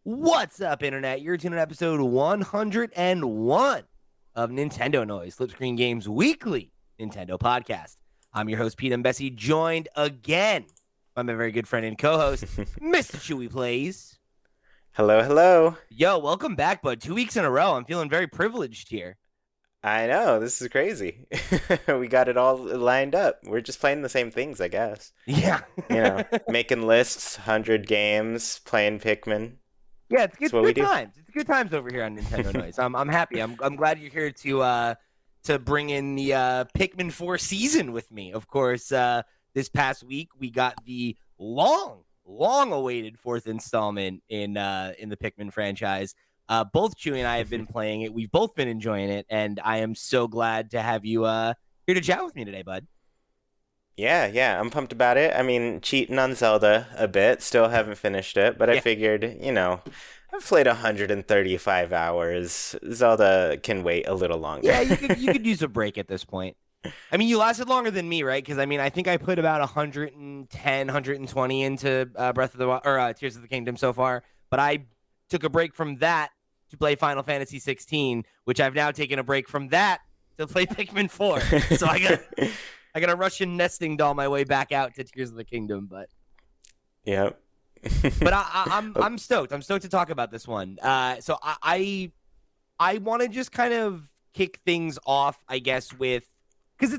What's up, Internet? You're tuning in episode 101 of Nintendo Noise, Flipscreen Games Weekly Nintendo Podcast. I'm your host, Pete and Bessie, joined again by my very good friend and co-host, Mr. Chuy Plays. Hello, hello. Yo, welcome back, bud. 2 weeks in a row. I'm feeling very privileged here. I know, this is crazy. We got it all lined up. We're just playing the same things, I guess. Yeah. Making lists, 100 games, playing Pikmin. Yeah, it's That's what we good do. times. It's good times over here on Nintendo Noise. I'm happy. I'm glad you're here to bring in the Pikmin 4 season with me. Of course, this past week we got the long awaited fourth installment in the Pikmin franchise. Both Chuy and I have been playing it. We've both been enjoying it, and I am so glad to have you here to chat with me today, bud. Yeah, I'm pumped about it. I mean, cheating on Zelda a bit, still haven't finished it, but I figured, I've played 135 hours. Zelda can wait a little longer. Yeah, you could use a break at this point. I mean, you lasted longer than me, right? Because I think I put about 110, 120 into Breath of the Wild, or Tears of the Kingdom so far, but I took a break from that to play Final Fantasy 16, which I've now taken a break from that to play Pikmin 4. So I got a Russian nesting doll my way back out to Tears of the Kingdom, but Yep. but I'm stoked. I'm stoked to talk about this one. So I want to just kind of kick things off, I guess, with because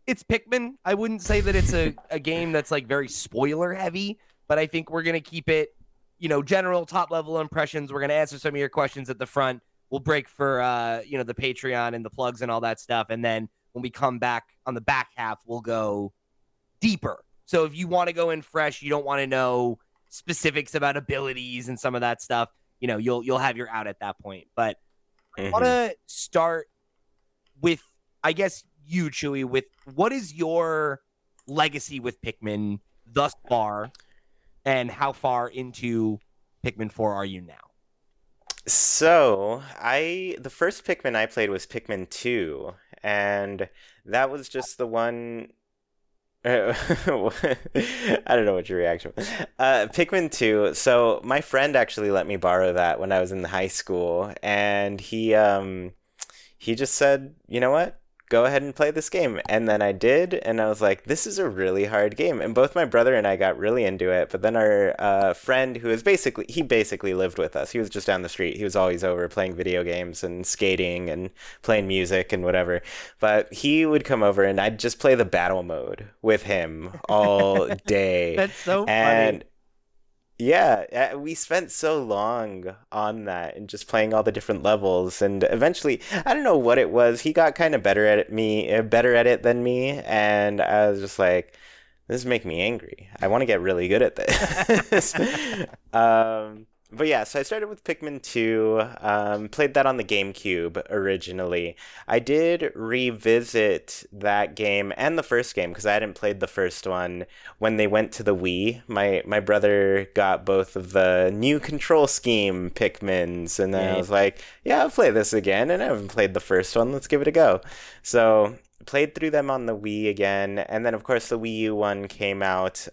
it's Pikmin. I wouldn't say that it's a game that's like very spoiler heavy, but I think we're gonna keep it, general top level impressions. We're gonna answer some of your questions at the front. We'll break for the Patreon and the plugs and all that stuff, and then when we come back on the back half, we'll go deeper. So if you want to go in fresh, you don't want to know specifics about abilities and some of that stuff, you'll have your out at that point. But I want to start with, I guess, you, Chuy, with what is your legacy with Pikmin thus far, and how far into Pikmin 4 are you now? So, the first Pikmin I played was Pikmin 2, and that was just the one. I don't know what your reaction was. Pikmin 2. So, my friend actually let me borrow that when I was in high school, and he just said, "You know what? Go ahead and play this game." And then I did, and I was like, this is a really hard game. And both my brother and I got really into it. But then our friend, who is basically lived with us. He was just down the street. He was always over playing video games and skating and playing music and whatever. But he would come over, and I'd just play the battle mode with him all day. That's so and funny. Yeah, we spent so long on that and just playing all the different levels, and eventually, I don't know what it was. He got kind of better at it than me, and I was just like, "This is making me angry. I want to get really good at this." But yeah, so I started with Pikmin 2, played that on the GameCube originally. I did revisit that game and the first game because I hadn't played the first one when they went to the Wii. My brother got both of the new control scheme Pikmins, and then I was like, yeah, I'll play this again, and I haven't played the first one. Let's give it a go. So played through them on the Wii again, and then of course the Wii U one came out.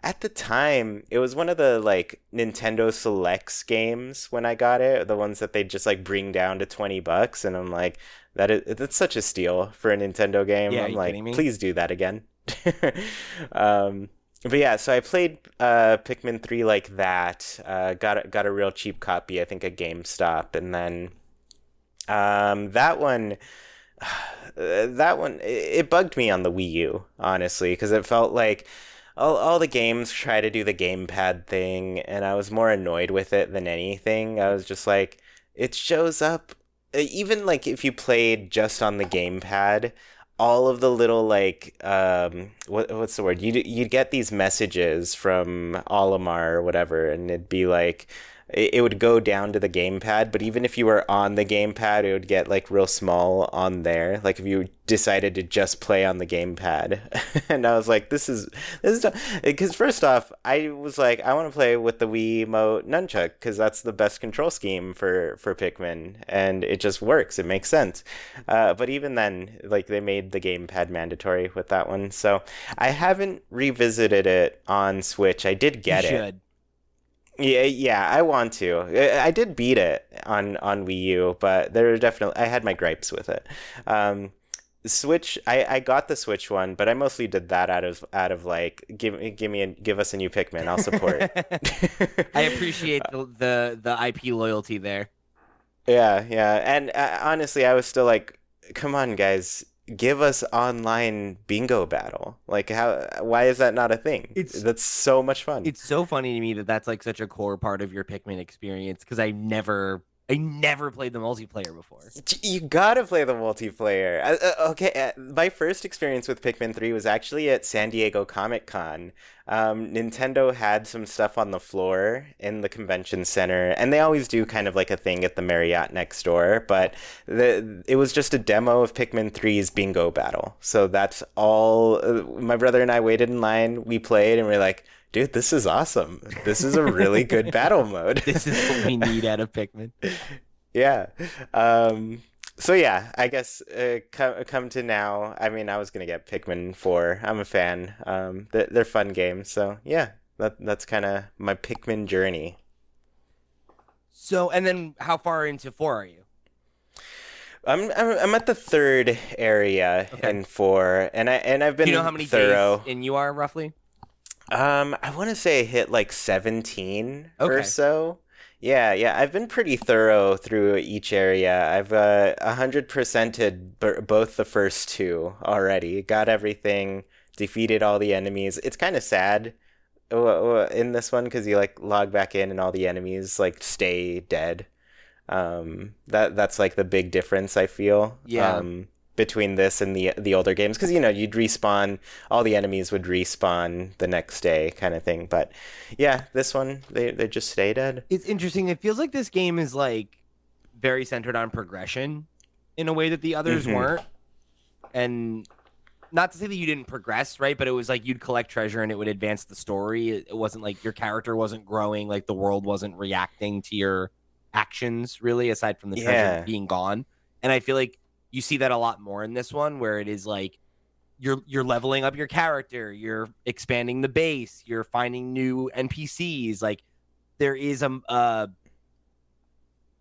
At the time, it was one of the like Nintendo Selects games when I got it, the ones that they just like bring down to $20, and I'm like, that's such a steal for a Nintendo game. Yeah, I'm you like, kidding me? please do that again. But yeah, so I played Pikmin 3 like that. Got a real cheap copy, I think, at GameStop, and then that one. That one, it bugged me on the Wii U, honestly, because it felt like all the games try to do the gamepad thing, and I was more annoyed with it than anything. I was just like, it shows up, even like if you played just on the gamepad, all of the little like what's the word? You'd get these messages from Olimar or whatever, and it'd be like it would go down to the gamepad, but even if you were on the gamepad, it would get like real small on there. Like if you decided to just play on the gamepad, and I was like, this is because first off, I was like, I want to play with the Wiimote nunchuck because that's the best control scheme for Pikmin, and it just works. It makes sense. But even then, like they made the gamepad mandatory with that one, so I haven't revisited it on Switch. I did get it. Yeah, I want to. I did beat it on Wii U, but there are definitely I had my gripes with it. Switch, I got the Switch one, but I mostly did that out of like give us a new Pikmin, I'll support. I appreciate the IP loyalty there. Yeah, yeah, and honestly, I was still like, come on, guys, give us online bingo battle. Like, why is that not a thing? It's That's so much fun. it's so funny to me that that's like such a core part of your Pikmin experience because I never played the multiplayer before. You gotta play the multiplayer. Okay, my first experience with Pikmin 3 was actually at San Diego Comic Con. Nintendo had some stuff on the floor in the convention center, and they always do kind of like a thing at the Marriott next door, but it was just a demo of Pikmin 3's bingo battle. So that's all. My brother and I waited in line, we played, and we're like, dude, this is awesome. This is a really good battle mode. This is what we need out of Pikmin. Yeah. So yeah, I guess come to now. I mean, I was gonna get Pikmin 4. I'm a fan. They're fun games. So yeah, that's kind of my Pikmin journey. So, and then how far into 4 are you? I'm at the third area in 4, and I've been Do you know how many thorough. days in you are roughly? I want to say I hit like 17 or Okay. so. Yeah, yeah. I've been pretty thorough through each area. I've 100%ed both the first two already. Got everything, defeated all the enemies. It's kind of sad in this one because you like log back in and all the enemies like stay dead. That's like the big difference I feel. Yeah. Between this and the older games, because you'd respawn, all the enemies would respawn the next day kind of thing. But yeah, this one they just stay dead. It's interesting. It feels like this game is like very centered on progression in a way that the others weren't. And not to say that you didn't progress, right? But it was like you'd collect treasure and it would advance the story. It wasn't like your character wasn't growing, like the world wasn't reacting to your actions, really, aside from the treasure being gone. And I feel like you see that a lot more in this one, where it is like you're leveling up your character, you're expanding the base, you're finding new NPCs. Like there is the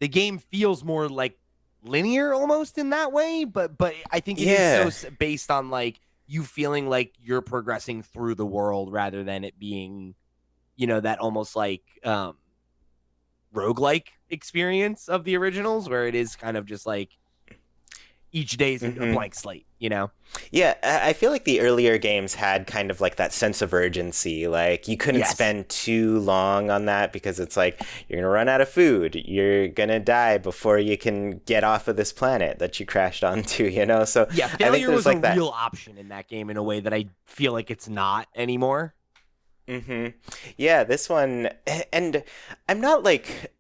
game feels more like linear almost in that way, but I think it is so based on like you feeling like you're progressing through the world rather than it being, that almost like roguelike experience of the originals, where it is kind of just like each day's a blank slate, Yeah, I feel like the earlier games had kind of like that sense of urgency. Like you couldn't spend too long on that because it's like you're going to run out of food. You're going to die before you can get off of this planet that you crashed onto, So yeah, failure I think was like a real option in that game in a way that I feel like it's not anymore. Yeah, this one, and I'm not like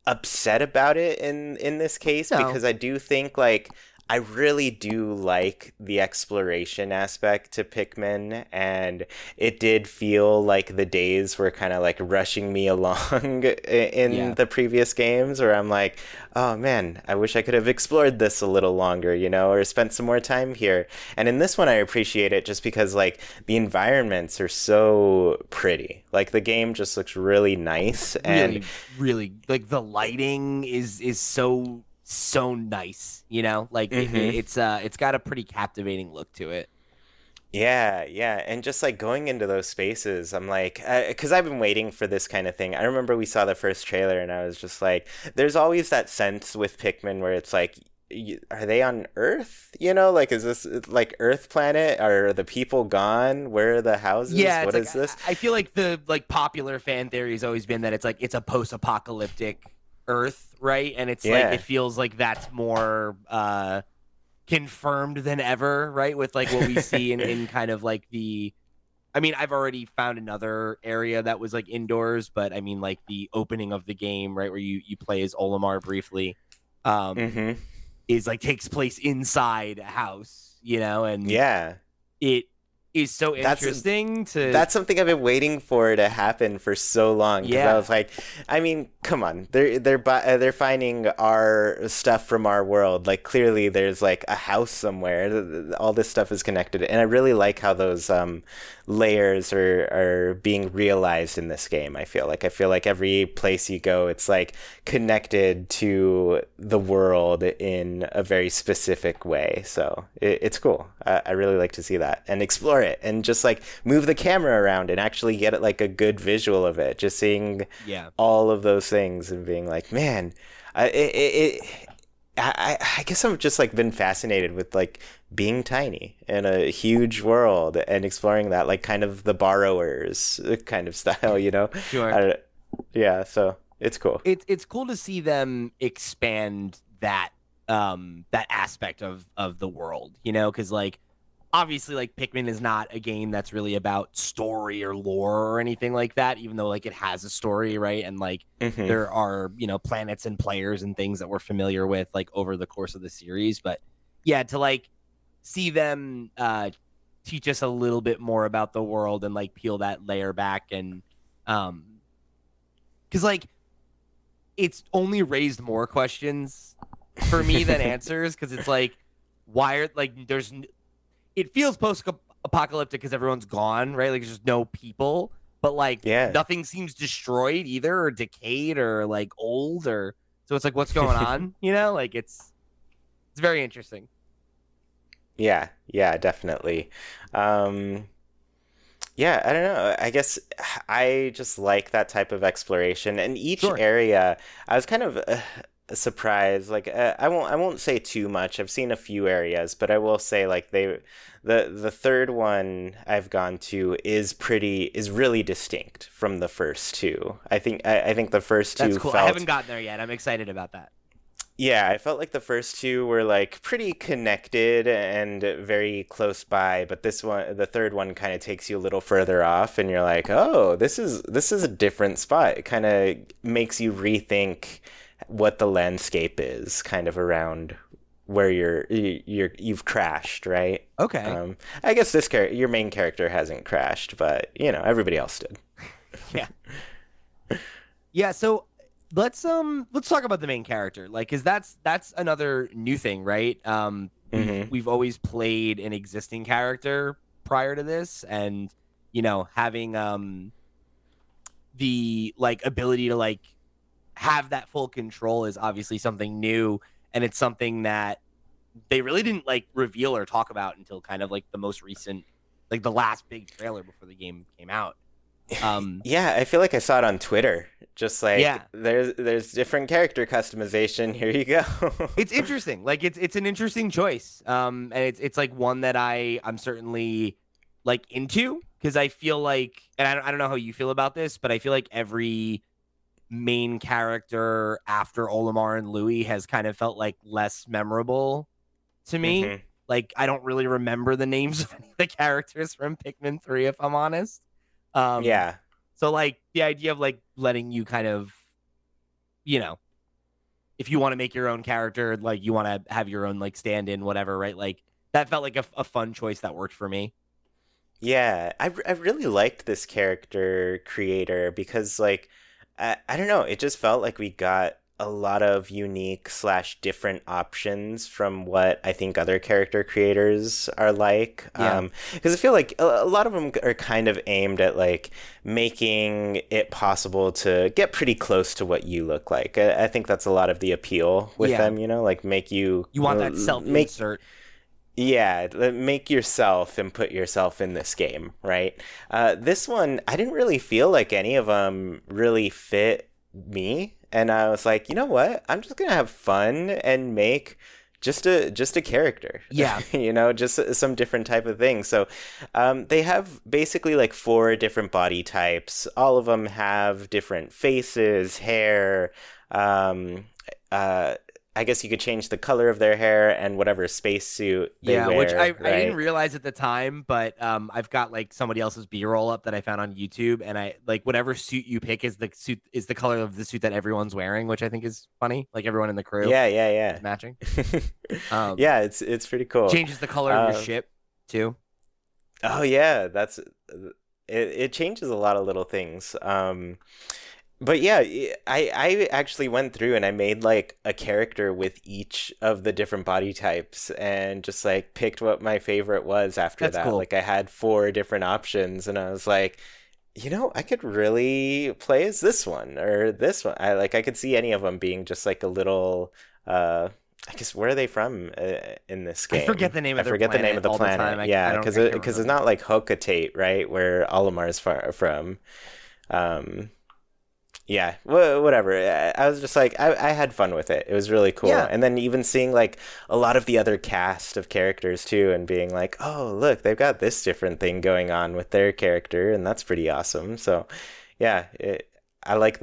upset about it in this case because I do think like I really do like the exploration aspect to Pikmin, and it did feel like the days were kind of like rushing me along in the previous games, where I'm like, oh man, I wish I could have explored this a little longer, or spent some more time here. And in this one, I appreciate it just because like the environments are so pretty. Like the game just looks really nice, and really like the lighting is so nice, like it's got a pretty captivating look to it. Yeah, and just like going into those spaces, I'm like, because I've been waiting for this kind of thing. I remember we saw the first trailer and I was just like, there's always that sense with Pikmin where it's like, are they on Earth? Like, is this like Earth planet? Are the people gone? Where are the houses? Yeah, what is this? I feel like the like popular fan theory has always been that it's like it's a post-apocalyptic Earth, right? And it's like it feels like that's more confirmed than ever, right? With like what we see in kind of like I've already found another area that was like indoors, but I mean like the opening of the game, right, where you play as Olimar briefly, is like takes place inside a house, and it is so That's interesting to. that's something I've been waiting for to happen for so long because I Yeah, was like, I mean, come on, they're finding our stuff from our world. Like clearly, there's like a house somewhere. All this stuff is connected, and I really like how those layers are being realized in this game. I feel like every place you go, it's like connected to the world in a very specific way. So it's cool. I really like to see that and explore it and just like move the camera around and actually get it like a good visual of it. Just seeing yeah, all of those things and being like, man, I guess I've just like been fascinated with like being tiny in a huge world and exploring that like kind of the borrowers kind of style, you know? sure. Yeah, so it's cool. It's cool to see them expand that aspect of the world, you know, because like obviously like Pikmin is not a game that's really about story or lore or anything like that, even though like it has a story, right? And like Hmm. there are, you know, planets and players and things that we're familiar with like over the course of the series. But yeah, to like see them teach us a little bit more about the world and like peel that layer back and um because like it's only raised more questions for me than answers because it's like why are like it feels post apocalyptic because everyone's gone, right? Like there's just no people, but like Yeah. nothing seems destroyed either or decayed or like old or so it's like what's going on, you know? Like it's very interesting. Yeah, yeah, definitely. Um, yeah, I don't know. I guess I just like that type of exploration. And each Sure. area, I was kind of surprised. Like, I won't say too much. I've seen a few areas, but I will say like the third one I've gone to is really distinct from the first two. I think the first That's two cool. I felt haven't gotten there yet. I'm excited about that. yeah, I felt like the first two were like pretty connected and very close by, but this one, the third one kind of takes you a little further off and you're like, "Oh, this is a different spot." It kind of makes you rethink what the landscape is kind of around where you've crashed, right? Okay. I guess your main character hasn't crashed, but you know, everybody else did. Yeah. Yeah, so let's talk about the main character. Like cuz that's another new thing, right? Hmm. We've always played an existing character prior to this and you know, having the like ability to like have that full control is obviously something new and it's something that they really didn't like reveal or talk about until kind of like the most recent like the last big trailer before the game came out. Um Yeah, I feel like I saw it on Twitter. Just like yeah, there's different character customization. Here you go. it's interesting. Like it's an interesting choice. And it's like one that I'm certainly like into because I feel like and I don't know how you feel about this, but I feel like every main character after Olimar and Louis has kind of felt like less memorable to me. Hmm. Like I don't really remember the names of any of the characters from Pikmin 3 if I'm honest. Um Yeah. so like the idea of like letting you kind of, you know, if you want to make your own character, like you want to have your own like stand-in whatever, right? Like that felt like a fun choice that worked for me. Yeah. I really liked this character creator because like I don't know, it just felt like we got a lot of unique slash different options from what I think other character creators are like. Yeah. Because I feel like a lot of them are kind of aimed at like making it possible to get pretty close to what you look like. I think that's a lot of the appeal with Yeah. them, you know, like make you You want that make self-insert. yeah, make yourself and put yourself in this game, right? This one, I didn't really feel like any of them really fit me, and I was like, you know what? I'm just gonna have fun and make just a character, Yeah. you know, just some different type of thing. So, they have basically like four different body types. All of them have different faces, hair. Um, uh, I guess you could change the color of their hair and whatever spacesuit they Yeah, which wear, I didn't right? realize at the time, but I've got like somebody else's B-roll up that I found on YouTube, and I like whatever suit you pick is the color of the suit that everyone's wearing, which I think is funny. Like everyone in the crew Yeah, is matching. yeah. Um, Yeah, it's pretty cool. changes the color of your Uh, ship too. Oh yeah, that's it changes a lot of little things. But yeah, I actually went through and I made like a character with each of the different body types and just like picked what my favorite was after That's that. cool. Like I had four different options and I was like, I could really play as this one or this one. I could see any of them being just like a little I guess where are they from in this I forget game? the name I of their forget the name planet of the all the time. planet. Yeah, I can't because it's remember. not like Hocotate, right? Where Olimar's from. Um yeah, whatever. I was just like, I had fun with it. It was really cool. Yeah. And then even seeing like a lot of the other cast of characters too, and being like, oh, look, they've got this different thing going on with their character, and that's pretty awesome. So, yeah, I like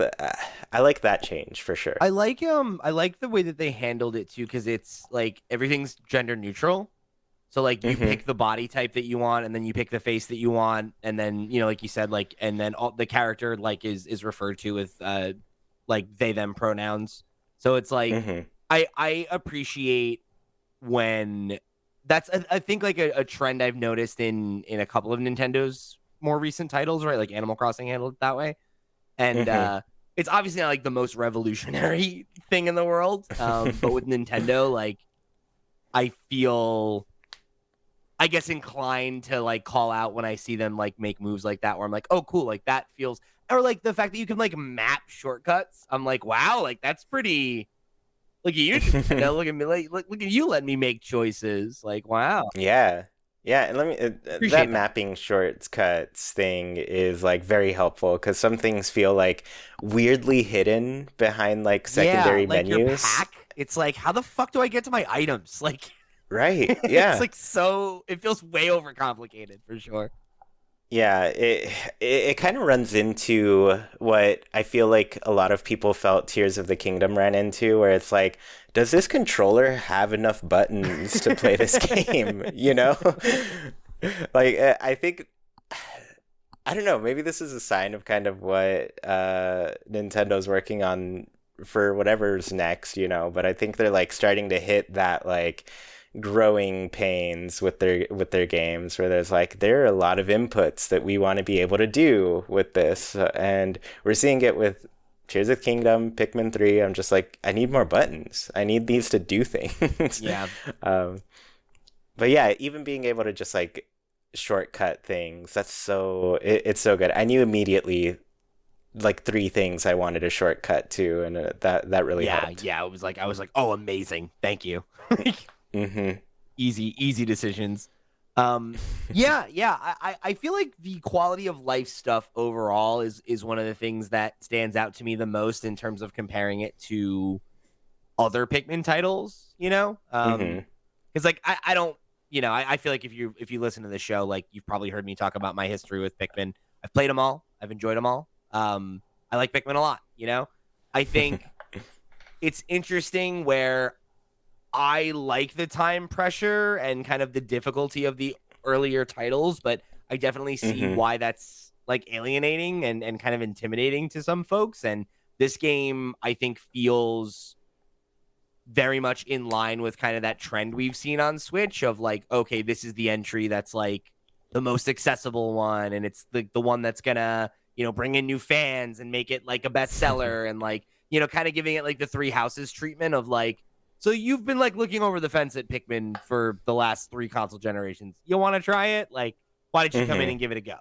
I like that change for sure. I like the way that they handled it too, because it's like everything's gender neutral. So like you Hmm. pick the body type that you want, and then you pick the face that you want, and then like you said, like and then all the character like is referred to with like they them pronouns. So it's like Hmm. I appreciate when that's I think like a trend I've noticed in a couple of Nintendo's more recent titles, right? Like Animal Crossing handled it that way. And Hmm. it's obviously not like the most revolutionary thing in the world. But with Nintendo, like I feel I guess inclined to like call out when I see them like make moves like that where I'm like, oh cool, like that feels, or like the fact that you can like map shortcuts. I'm like, wow, like that's pretty. Look at you, Nintendo. Look at me, like look at you letting me make choices. Like, wow, Yeah. Yeah, and let me that appreciate that. mapping shortcuts thing is like very helpful because some things feel like weirdly hidden behind like Yeah, secondary like your menus. pack. It's like, how the fuck do I get to my items? Like, Right. it's Yeah. like so. It feels way overcomplicated for sure. Yeah, it kind of runs into what I feel like a lot of people felt Tears of the Kingdom ran into, where it's like, does this controller have enough buttons to play this game? You know? Like, I think, I don't know, maybe this is a sign of kind of what Nintendo's working on for whatever's next, but I think they're like starting to hit that like growing pains with their games where there's like there are a lot of inputs that we want to be able to do with this and we're seeing it with Tears of the Kingdom, Pikmin 3. I'm just like I need more buttons. I need these to do things. Yeah, um, but yeah, even being able to just like shortcut things, it's so good. I knew immediately like three things I wanted a shortcut to, and that really yeah, helped. yeah. It was like I was like, oh, amazing, thank you. Hmm. Easy decisions. Yeah, yeah. I feel like the quality of life stuff overall is one of the things that stands out to me the most in terms of comparing it to other Pikmin titles. Hmm. Because like I don't, I feel like if you listen to the show, like you've probably heard me talk about my history with Pikmin. I've played them all. I've enjoyed them all. I like Pikmin a lot. I think it's interesting where I like the time pressure and kind of the difficulty of the earlier titles, but I definitely see Hmm. why that's like alienating and kind of intimidating to some folks. And this game, I think, feels very much in line with kind of that trend we've seen on Switch of like, okay, this is the entry that's like the most accessible one, and it's the one that's gonna, bring in new fans and make it like a bestseller and like, kind of giving it like the three houses treatment of like, so you've been like looking over the fence at Pikmin for the last three console generations. You want to try it? Like, why don't you come in Hmm. and give it a go?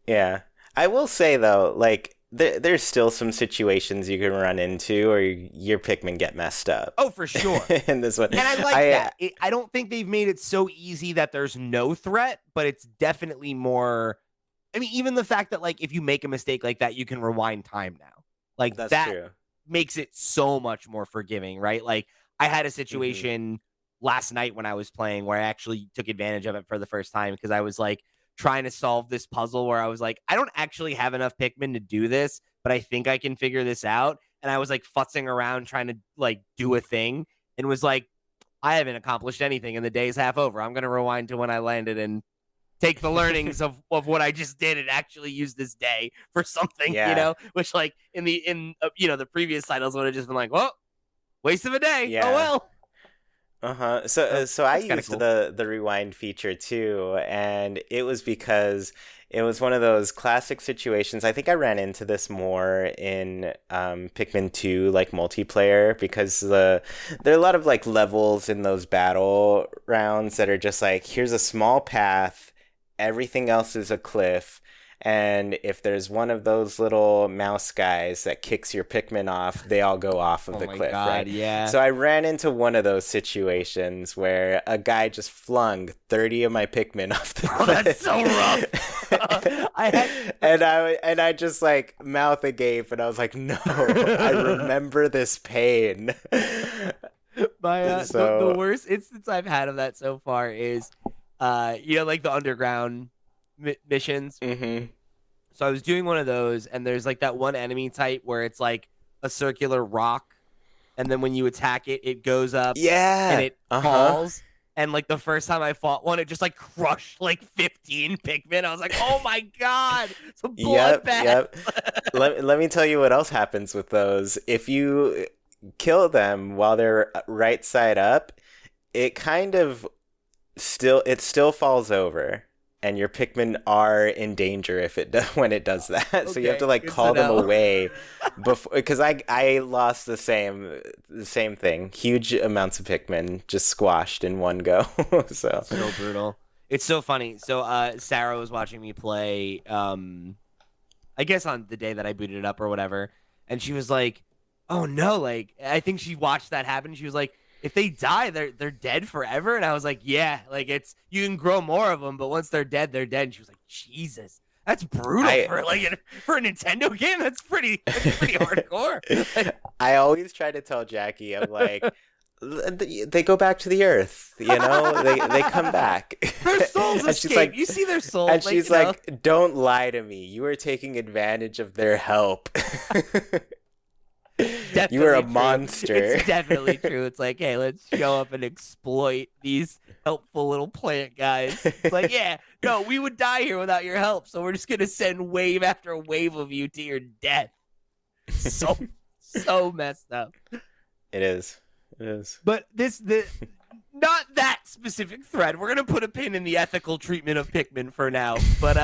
Yeah. I will say though, like there's still some situations you can run into or your Pikmin get messed up. Oh, for sure. In this one. And I like I that. I don't think they've made it so easy that there's no threat, but it's definitely more. I mean, even the fact that like if you make a mistake like that, you can rewind time now. Like That's that true. makes it so much more forgiving, right? Like I had a Hmm. situation last night when I was playing where I actually took advantage of it for the first time because I was like trying to solve this puzzle where I was like, I don't actually have enough Pikmin to do this, but I think I can figure this out. And I was like futzing around trying to like do a thing and was like, I haven't accomplished anything and the day's half over. I'm going to rewind to when I landed and take the learnings of what I just did and actually use this day for something, Yeah. which like in the previous titles would have just been like, well, waste of a day. Oh Yeah. well. Uh-huh. So So I that's kind of used cool. the rewind feature too, and it was because it was one of those classic situations. I think I ran into this more in Pikmin 2, like multiplayer, because there are a lot of like levels in those battle rounds that are just like, here's a small path, everything else is a cliff. And if there's one of those little mouse guys that kicks your Pikmin off, they all go off of Oh the my cliff, god, right? yeah. So I ran into one of those situations where a guy just flung 30 of my Pikmin off the Oh, that's so rough. cliff. I had And I just like mouth agape and I was like, "No, I remember this pain." my the So, worst instance I've had of that so far is like the underground missions. mhm. So I was doing one of those, and there's like that one enemy type where it's like a circular rock, and then when you attack it, it goes up and Yeah. it Uh-huh. falls. And like the first time I fought one, it just like crushed like 15 Pikmin. I was like, oh my god, it's a Yep, bloodbath. yep. Let me tell you what else happens with those. If you kill them while they're right side up, it kind of it still falls over, and your Pikmin are in danger if it when it does that. So you have to Okay, like good to call them know. away before, because I lost the same thing. Huge amounts of Pikmin just squashed in one go. So So brutal. It's so funny. So Sarah was watching me play I guess on the day that I booted it up or whatever, and she was like, "Oh no!" Like I think she watched that happen. She was like, "If they die, they're dead forever." And I was like, "Yeah, like it's you can grow more of them, but once they're dead, they're dead." And she was like, "Jesus, that's brutal I for for a Nintendo game. That's pretty hardcore." Like, I always try to tell Jackie, I'm like, they go back to the earth, they come back. their souls And she's escape. like, You see their and souls, like she's like, don't lie to me. You are taking advantage of their help. You are a definitely true. monster. It's definitely true. It's like, hey, let's show up and exploit these helpful little plant guys. It's like, yeah, no, we would die here without your help, so we're just gonna send wave after wave of you to your death. So so messed up. It is. It is. But the not that specific thread. We're gonna put a pin in the ethical treatment of Pikmin for now. But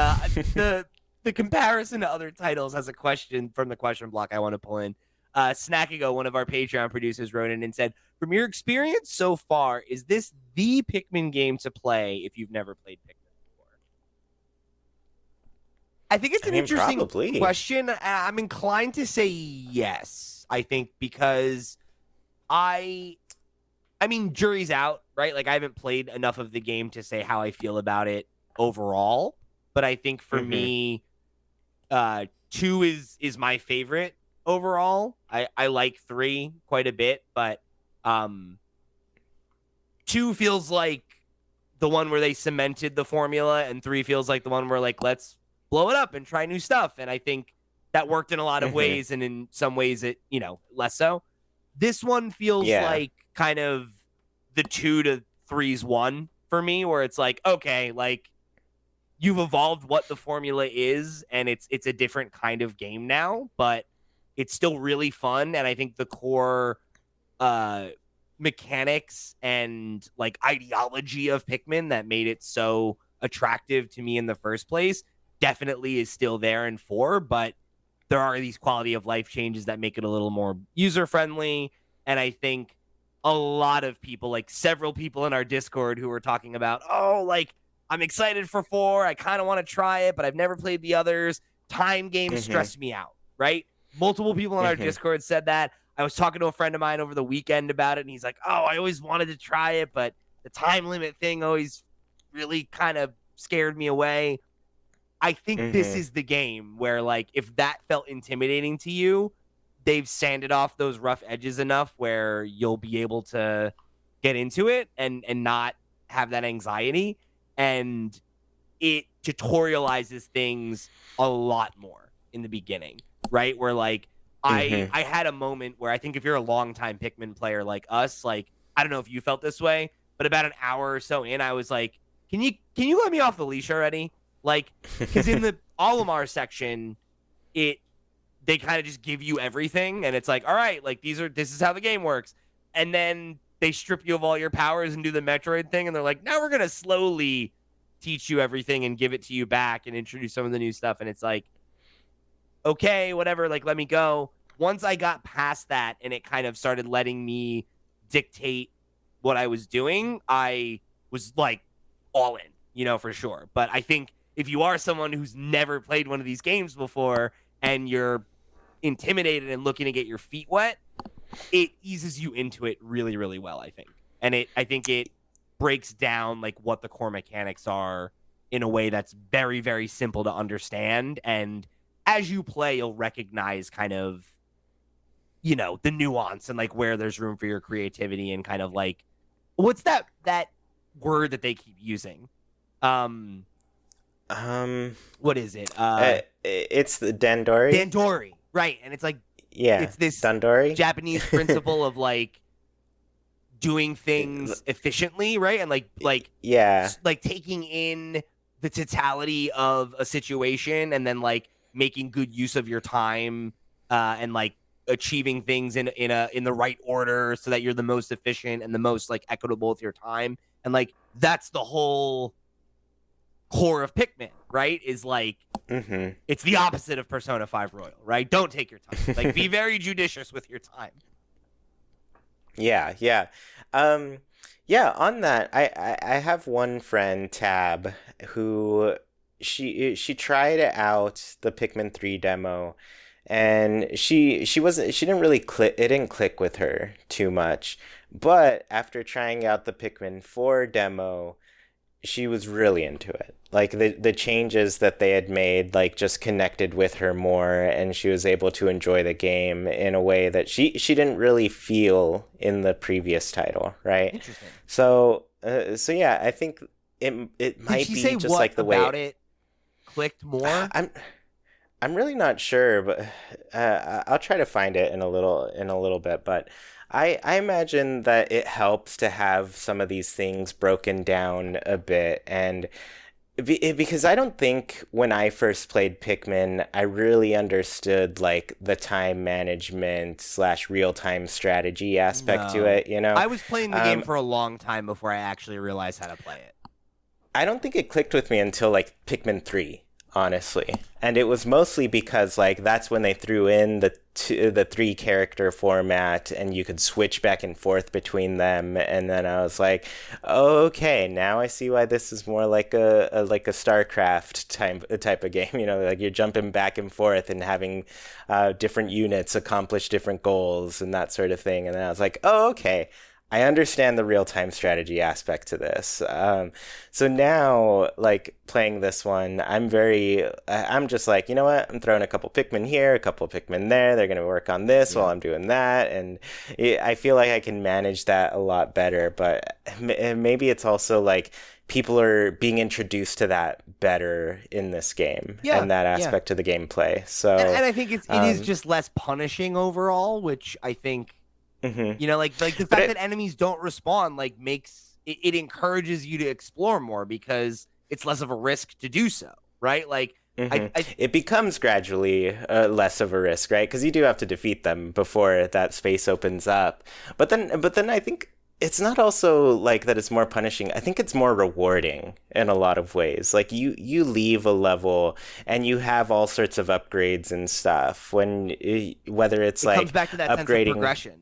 the comparison to other titles has a question from the question block I want to pull in. Snackigo, one of our Patreon producers, wrote in and said, "From your experience so far, is this the Pikmin game to play if you've never played Pikmin before?" I think it's I an mean, interesting probably. question. I'm inclined to say yes. I think because I I mean, jury's out, right? Like I haven't played enough of the game to say how I feel about it overall, but I think for Hmm. me, 2 is my favorite overall. I like 3 quite a bit, but um 2 feels like the one where they cemented the formula, and 3 feels like the one where like let's blow it up and try new stuff. And I think that worked in a lot of Hmm. ways, and in some ways it less so. This one feels Yeah. like kind of the 2 to three's one for me, where it's like, okay, like you've evolved what the formula is, and it's a different kind of game now, but it's still really fun. And I think the core uh mechanics and like ideology of Pikmin that made it so attractive to me in the first place definitely is still there in 4, but there are these quality of life changes that make it a little more user friendly. And I think a lot of people, like several people in our Discord who were talking about, oh, like I'm excited for 4. I kind of want to try it, but I've never played the others. Time games Hmm. stress me out, right? Multiple people in our Hmm. Discord said that. I was talking to a friend of mine over the weekend about it, and he's like, oh, I always wanted to try it, but the time limit thing always really kind of scared me away. I think this Hmm. is the game where, like, if that felt intimidating to you, they've sanded off those rough edges enough where you'll be able to get into it and not have that anxiety. And it tutorializes things a lot more in the beginning, right? Where like I Hmm. I had a moment where I think if you're a longtime Pikmin player like us, like I don't know if you felt this way, but about an hour or so in, I was like, can you let me off the leash already? Like, because in the Olimar section, it they kind of just give you everything, and it's like, all right, like this is how the game works. And then they strip you of all your powers and do the Metroid thing, and they're like, now we're gonna slowly teach you everything and give it to you back and introduce some of the new stuff. And it's like, okay, whatever, like, let me go. Once I got past that and it kind of started letting me dictate what I was doing, I was like all in, for sure. But I think if you are someone who's never played one of these games before and you're intimidated and looking to get your feet wet, it eases you into it really, really well, I think. And I think it breaks down like what the core mechanics are in a way that's very, very simple to understand. And as you play, you'll recognize kind of, the nuance and like where there's room for your creativity and kind of like, what's that word that they keep using? What is it? It's the Dandori. Dandori, right? And it's like, it's this Dandori Japanese principle of like doing things efficiently, right? And like taking in the totality of a situation and then like making good use of your time and like achieving things in the right order so that you're the most efficient and the most like equitable with your time. And like that's the whole core of Pikmin, right? Is like it's the opposite of Persona 5 Royal, right? Don't take your time. Like be very judicious with your time. Yeah. On that, I have one friend, Tab, who she tried out the Pikmin 3 demo, and she didn't really click. It didn't click with her too much. But after trying out the Pikmin 4 demo, she was really into it. Like the changes that they had made, like just connected with her more, and she was able to enjoy the game in a way that she didn't really feel in the previous title, right? Interesting. So yeah, I think it might be just like the way about it clicked more. I'm really not sure, but I'll try to find it in a little bit. But I imagine that it helps to have some of these things broken down a bit, and because I don't think when I first played Pikmin, I really understood like the time management / real-time strategy aspect to it, I was playing the game for a long time before I actually realized how to play it. I don't think it clicked with me until like Pikmin 3, honestly. And it was mostly because like that's when they threw in the 3 character format and you could switch back and forth between them, and then I was like, oh, okay, now I see why this is more like a StarCraft type of game, like you're jumping back and forth and having different units accomplish different goals and that sort of thing. And then I was like, oh, okay, I understand the real-time strategy aspect to this. So now, like, playing this one, I'm just like, you know what? I'm throwing a couple Pikmin here, a couple Pikmin there. They're going to work on this while I'm doing that. And I feel like I can manage that a lot better. But maybe it's also like people are being introduced to that better in this game and that aspect of the gameplay. So, and I think it is just less punishing overall, which I think... like the fact that enemies don't respawn like makes it encourages you to explore more because it's less of a risk to do so, right? Like it becomes gradually less of a risk, right? Because you do have to defeat them before that space opens up. But then I think it's not also like that it's more punishing. I think it's more rewarding in a lot of ways. Like you leave a level and you have all sorts of upgrades and stuff whether it's like comes back to that upgrading sense of progression.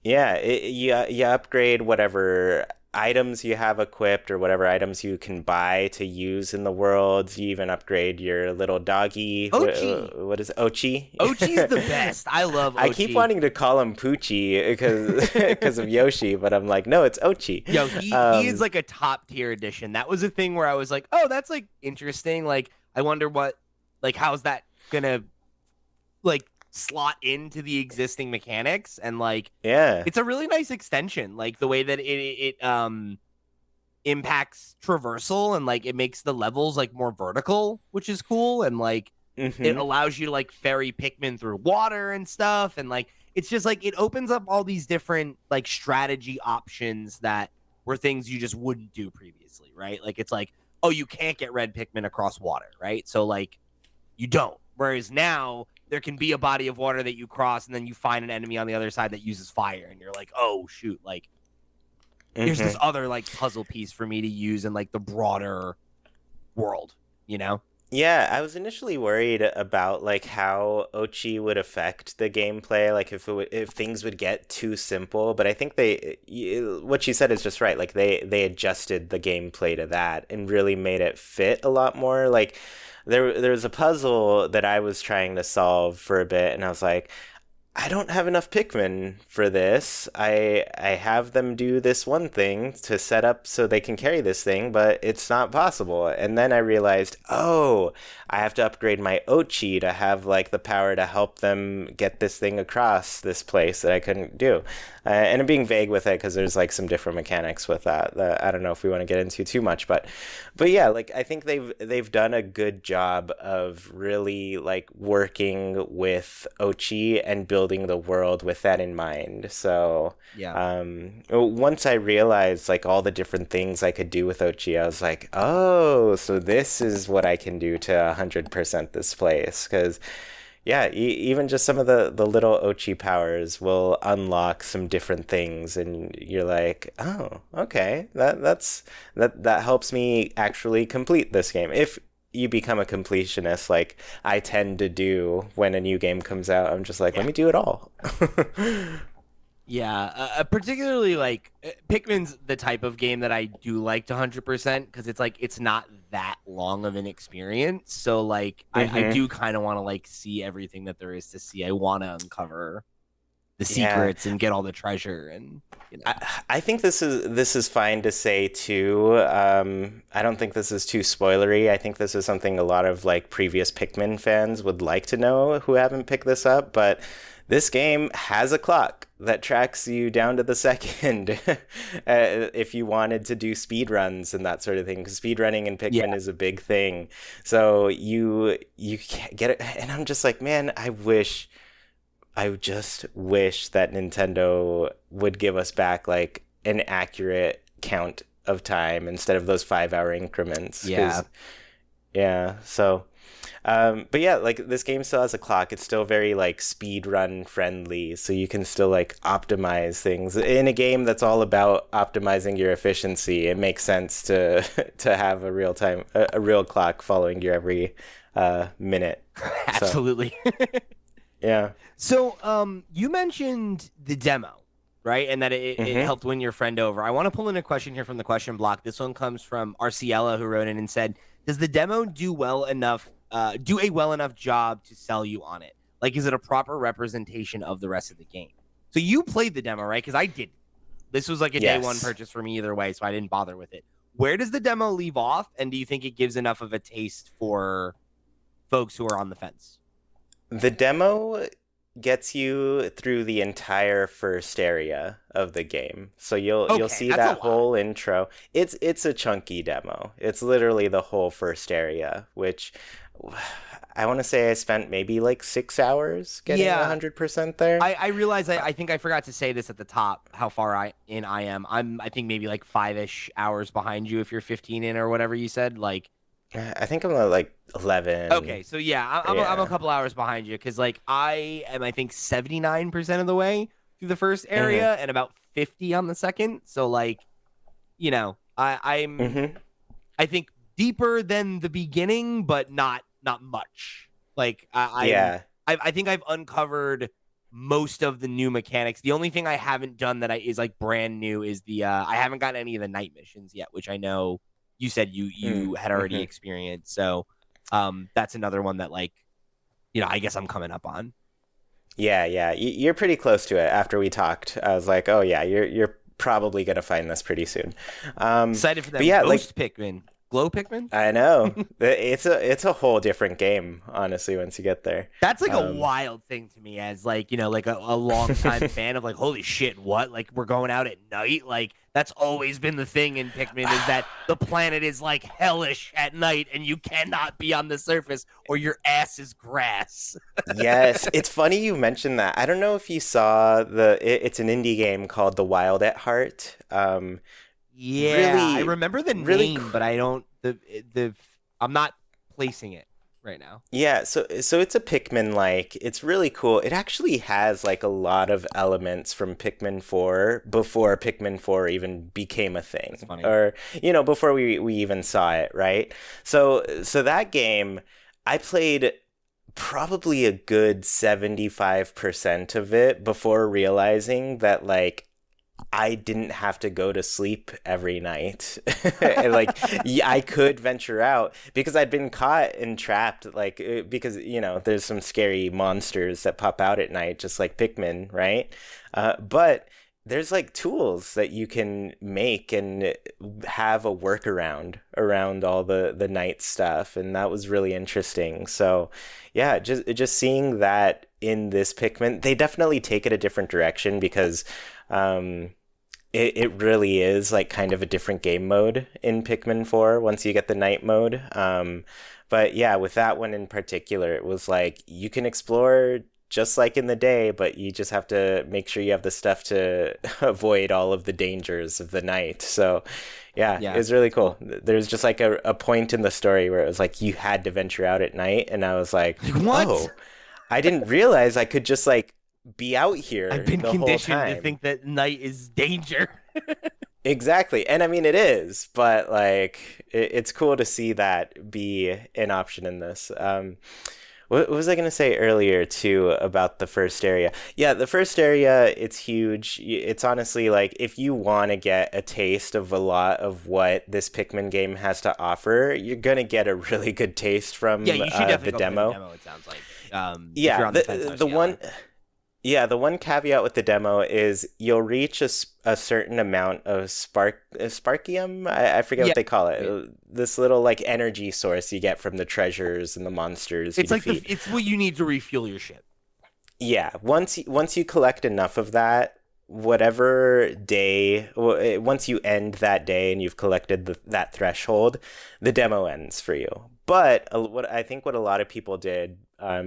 Yeah, you upgrade whatever items you have equipped or whatever items you can buy to use in the world. You even upgrade your little doggy. Ochi. What is it? Ochi? Ochi's the best. I love Ochi. I keep wanting to call him Poochie because of Yoshi, but I'm like, no, it's Ochi. Yo, he is like a top tier addition. That was a thing where I was like, oh, that's like interesting. Like, I wonder how's that gonna like slot into the existing mechanics, and like it's a really nice extension, like the way that it impacts traversal and like it makes the levels like more vertical, which is cool, and like it allows you to like ferry Pikmin through water and stuff, and like it's just like it opens up all these different like strategy options that were things you just wouldn't do previously, right? Like it's like, oh, you can't get red Pikmin across water, right? So like you don't, whereas now there can be a body of water that you cross and then you find an enemy on the other side that uses fire and you're like, oh shoot, like There's this Hmm. other like puzzle piece for me to use in like the broader world, you know? Yeah, I was initially worried about like how Ochi would affect the gameplay, like if things would get too simple. But I think what you said is just right. Like they adjusted the gameplay to that and really made it fit a lot more. Like there was a puzzle that I was trying to solve for a bit, and I was like, I don't have enough Pikmin for this. I have them do this one thing to set up so they can carry this thing, but it's not possible. And then I realized, oh, I have to upgrade my Ochi to have like the power to help them get this thing across this place that I couldn't do. And I'm being vague with it because there's like some different mechanics with that I don't know if we want to get into too much, but yeah, like I think they've done a good job of really like working with Ochi and building the world with that in mind. So Yeah. once I realized like all the different things I could do with Ochi, I was like, oh, so this is what I can do to 100% this place. Because yeah, even just some of the little Ochi powers will unlock some different things, and you're like, oh, okay, that helps me actually complete this game. If you become a completionist, like I tend to do when a new game comes out, I'm just like, let Yeah. me do it all. Yeah, particularly like Pikmin's the type of game that I do like to 100% because it's like it's not that long of an experience. So like I Hmm. do kind of want to like see everything that there is to see. I want to uncover the Yeah. secrets and get all the treasure and you know. I think this is fine to say too. I don't think this is too spoilery. I think this is something a lot of like previous Pikmin fans would like to know who haven't picked this up. But this game has a clock that tracks you down to the second if you wanted to do speed runs and that sort of thing. Because speed running in Pikmin Yeah. is a big thing. So you can't get it, and I'm just like, man, I just wish that Nintendo would give us back like an accurate count of time instead of those 5 hour increments. Yeah. Because yeah, so but yeah, like this game still has a clock. It's still very like speed run friendly, so you can still like optimize things in a game that's all about optimizing your efficiency. It makes sense to to have a real clock following your every minute. So Absolutely. yeah. So, you mentioned the demo, right? And that it Mm-hmm. helped win your friend over. I want to pull in a question here from the question block. This one comes from Arciella, who wrote in and said, "Does the demo do well enough? Do a well enough job to sell you on it? Like, is it a proper representation of the rest of the game?" So you played the demo, right? Because I didn't. This was like a day one Yes. purchase for me either way, so I didn't bother with it. Where does the demo leave off? And do you think it gives enough of a taste for folks who are on the fence? The demo gets you through the entire first area of the game. So you'll Okay, see that's a that lot. whole intro. It's a chunky demo. It's literally the whole first area, which I want to say I spent maybe like 6 hours getting Yeah, 100% there. I realize I think I forgot to say this at the top how far I am. I think maybe like 5-ish hours behind you if you're 15 in or whatever you said. Like I think I'm at like 11. okay, so yeah, I'm a Yeah. couple hours behind you because like I am I think 79% of the way through the first Mhm. area and about 50 on the second. So like you know Mhm. I think deeper than the beginning, but not much. Like Yeah. I think I've uncovered most of the new mechanics. The only thing I haven't done that I is like brand new is the I haven't gotten any of the night missions yet, which I know you said you had already Mhm. experienced. So that's another one that like I guess I'm coming up on. Yeah, yeah. You're pretty close to it after we talked. I was like, "Oh yeah, you're probably going to find this pretty soon." Excited for But them yeah, like ghost Pikmin. Glow Pikmin? I know. It's a whole different game, honestly, once you get there. That's like a Um, wild thing to me as like, like a long time fan of like, holy shit, what? Like we're going out at night? Like that's always been the thing in Pikmin is that the planet is like hellish at night and you cannot be on the surface or your ass is grass. yes, it's funny you mentioned that. I don't know if you saw it's an indie game called The Wild at Heart. Yeah, I Really, remember the really name, but I don't the I'm not placing it. right now. Yeah, so it's a Pikmin like. It's really cool. It actually has like a lot of elements from Pikmin 4 before Pikmin 4 even became a That's thing. funny. Or, before we even saw it, right? So that game I played probably a good 75% of it before realizing that like I didn't have to go to sleep every night. And like yeah, I could venture out because I'd been caught and trapped like because there's some scary monsters that pop out at night just like Pikmin, right? But there's like tools that you can make and have a workaround around all the night stuff, and that was really interesting. So yeah, just seeing that in this Pikmin, they definitely take it a different direction because um it really is like kind of a different game mode in Pikmin 4 once you get the night mode. But yeah, with that one in particular, it was like you can explore just like in the day, but you just have to make sure you have the stuff to avoid all of the dangers of the night. So yeah, it Yeah, was really it's cool. cool. There's just like a point in the story where it was like you had to venture out at night, and I was like, Like, what? oh, I didn't realize I could just like be out I've here been the whole conditioned to time. think that night is danger. Exactly. And I mean, it is, but like, it's cool to see that be an option in this. What was I going to say earlier too about the first area? Yeah, the first area, it's huge. It's honestly like if you want to get a taste of a lot of what this Pikmin game has to offer, you're going to get a really good taste Yeah, from you should the definitely go play the demo. demo. It sounds like, if you're Yeah, on the fence on the one scaling. yeah, the one caveat with the demo is you'll reach a certain amount of sparkium. I forget Yeah, what they call it. right. This little like energy source you get from the treasures and the monsters you It's like defeat. it's what you need to refuel your ship. Yeah, once you collect enough of that, whatever day, once you end that day and you've collected that threshold, the demo ends for you. But what a lot of people did,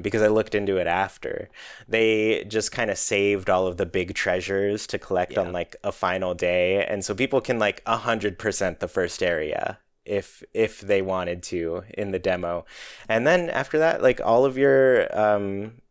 because I looked into it after, they just kind of saved all of the big treasures to collect on Yeah, like a final day, and so people can like 100% the first area if they wanted to in the demo. And then after that, like all of your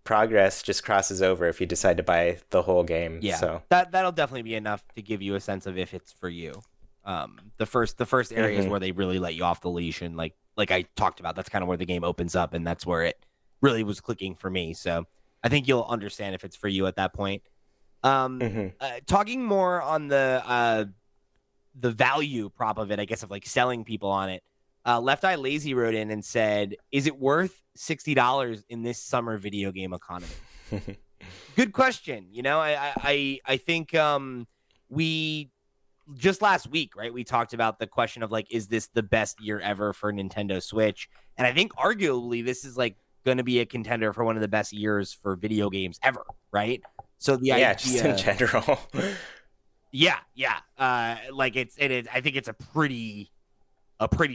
progress just crosses over if you decide to buy the whole game. yeah. So, That'll definitely be enough to give you a sense of if it's for you. The first area is hmm where they really let you off the leash, and like I talked about, that's kind of where the game opens up, and that's where it really was clicking for me. So I think you'll understand if it's for you at that point. hmm Talking more on the value prop of it, I guess, of like selling people on it. Left Eye Lazy wrote in and said, "Is it worth $60 in this summer video game economy?" Good question. I think we just last week, right? We talked about the question of like, is this the best year ever for Nintendo Switch? And I think arguably this is like going to be a contender for one of the best years for video games ever, right? So the yeah, just in idea, general. yeah, like it is. I think it's a pretty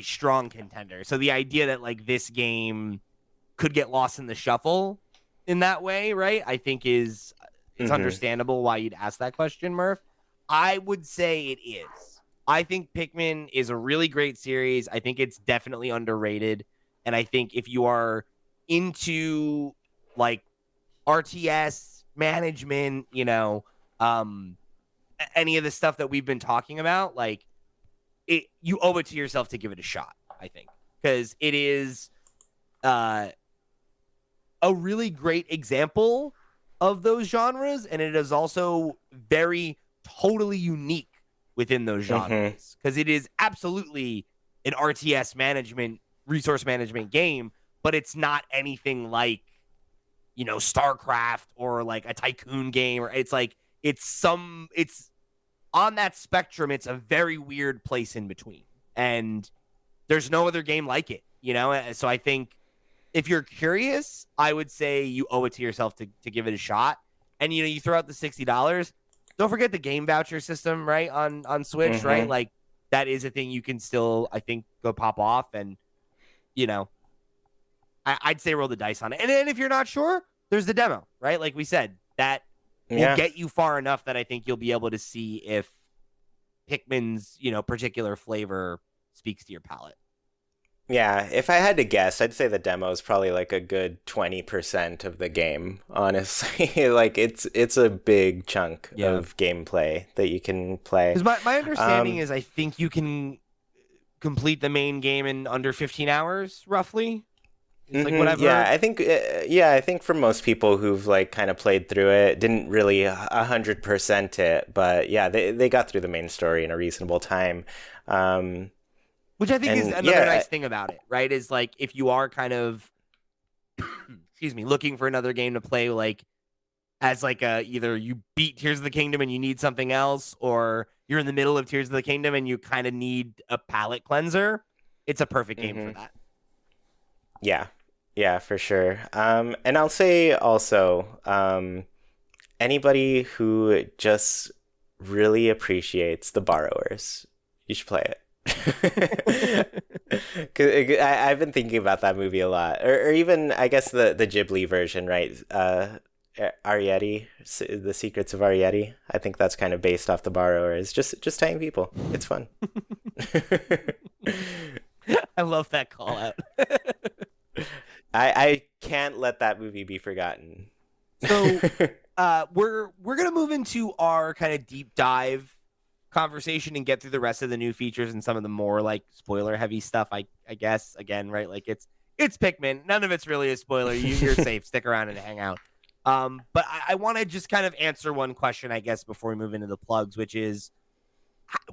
strong contender. So the idea that like this game could get lost in the shuffle in that way, right? I think it's hmm understandable why you'd ask that question, Murph. I would say it is. I think Pikmin is a really great series. I think it's definitely underrated. And I think if you are into like RTS management, um, any of the stuff that we've been talking about, like you owe it to yourself to give it a shot, I think. Because it is uh a really great example of those genres, and it is also very totally unique within those hmm genres because it is absolutely an RTS management, resource management game, but it's not anything like StarCraft or like a tycoon game, or it's like it's on that spectrum. It's a very weird place in between, and there's no other game like it. So I think if you're curious, I would say you owe it to yourself to give it a shot. And you throw out the $60. Don't forget the game voucher system, right? On Switch, right? hmm Like that is a thing you can still, I think, go pop off. And you know, I'd say roll the dice on it. And then if you're not sure, there's the demo, right? Like we said, that will Yeah. get you far enough that I think you'll be able to see if Pikmin's particular flavor speaks to your palate. Yeah, if I had to guess, I'd say the demo is probably like a good 20% of the game, honestly. Like it's a big chunk Yeah. of gameplay that you can play. Because my understanding Um, is I think you can complete the main game in under 15 hours, roughly. Is like what I've yeah, heard. I think for most people who've like kind of played through it, didn't really 100% it, but yeah, they got through the main story in a reasonable time. Um, Which I think is and another yeah, nice thing about it, right? Is like if you are kind of, excuse me, looking for another game to play, like as like a either you beat Tears of the Kingdom and you need something else, or you're in the middle of Tears of the Kingdom and you kind of need a palate cleanser. It's a perfect game for hmm that. yeah, yeah, for sure. And I'll say also, anybody who just really appreciates the borrowers, you should play it. 'Cause I've been thinking about that movie a lot, or even I guess the Ghibli version, right? Arrietty, The Secrets of Arrietty. I think that's kind of based off the borrowers. Just tying people. It's fun. I love that call out. I can't let that movie be forgotten. So we're gonna move into our kind of deep dive conversation and get through the rest of the new features and some of the more like spoiler heavy stuff. I guess again, right? Like it's Pikmin. None of it's really a spoiler. You're safe. Stick around and hang out. But I want to just kind of answer one question, I guess, before we move into the plugs, which is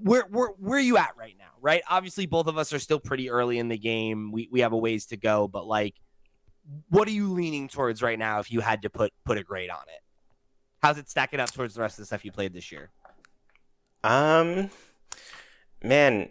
where are you at right now? Right? Obviously, both of us are still pretty early in the game. We have a ways to go, but like, what are you leaning towards right now if you had to put a grade on it? How's it stacking up towards the rest of the stuff you played this year? Um, Man,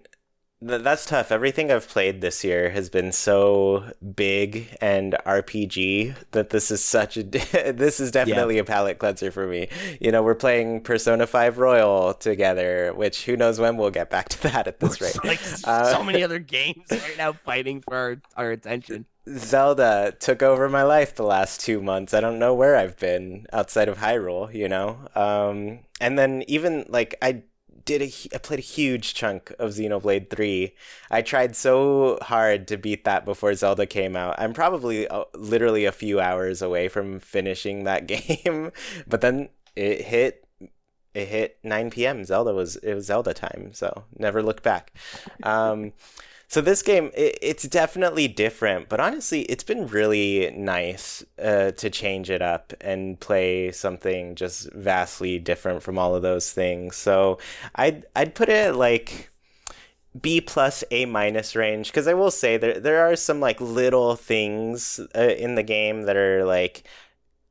that's tough. Everything I've played this year has been so big and RPG that this is such a this is Yeah. definitely a palate cleanser for me. You know, we're playing Persona 5 Royal together, which who knows when we'll get back to that at this rate. Like Uh, so many other games right now fighting for our attention. Zelda took over my life the last 2 months. I don't know where I've been outside of Hyrule, you know? And then even like I played a huge chunk of Xenoblade 3. I tried so hard to beat that before Zelda came out. I'm probably literally a few hours away from finishing that game, but then it hit 9 p.m. It was Zelda time, so never looked back. Um, so this game, it's definitely different, but honestly, it's been really nice to change it up and play something just vastly different from all of those things. So I'd put it at like B plus A minus range because I will say there are some like little things in the game that are like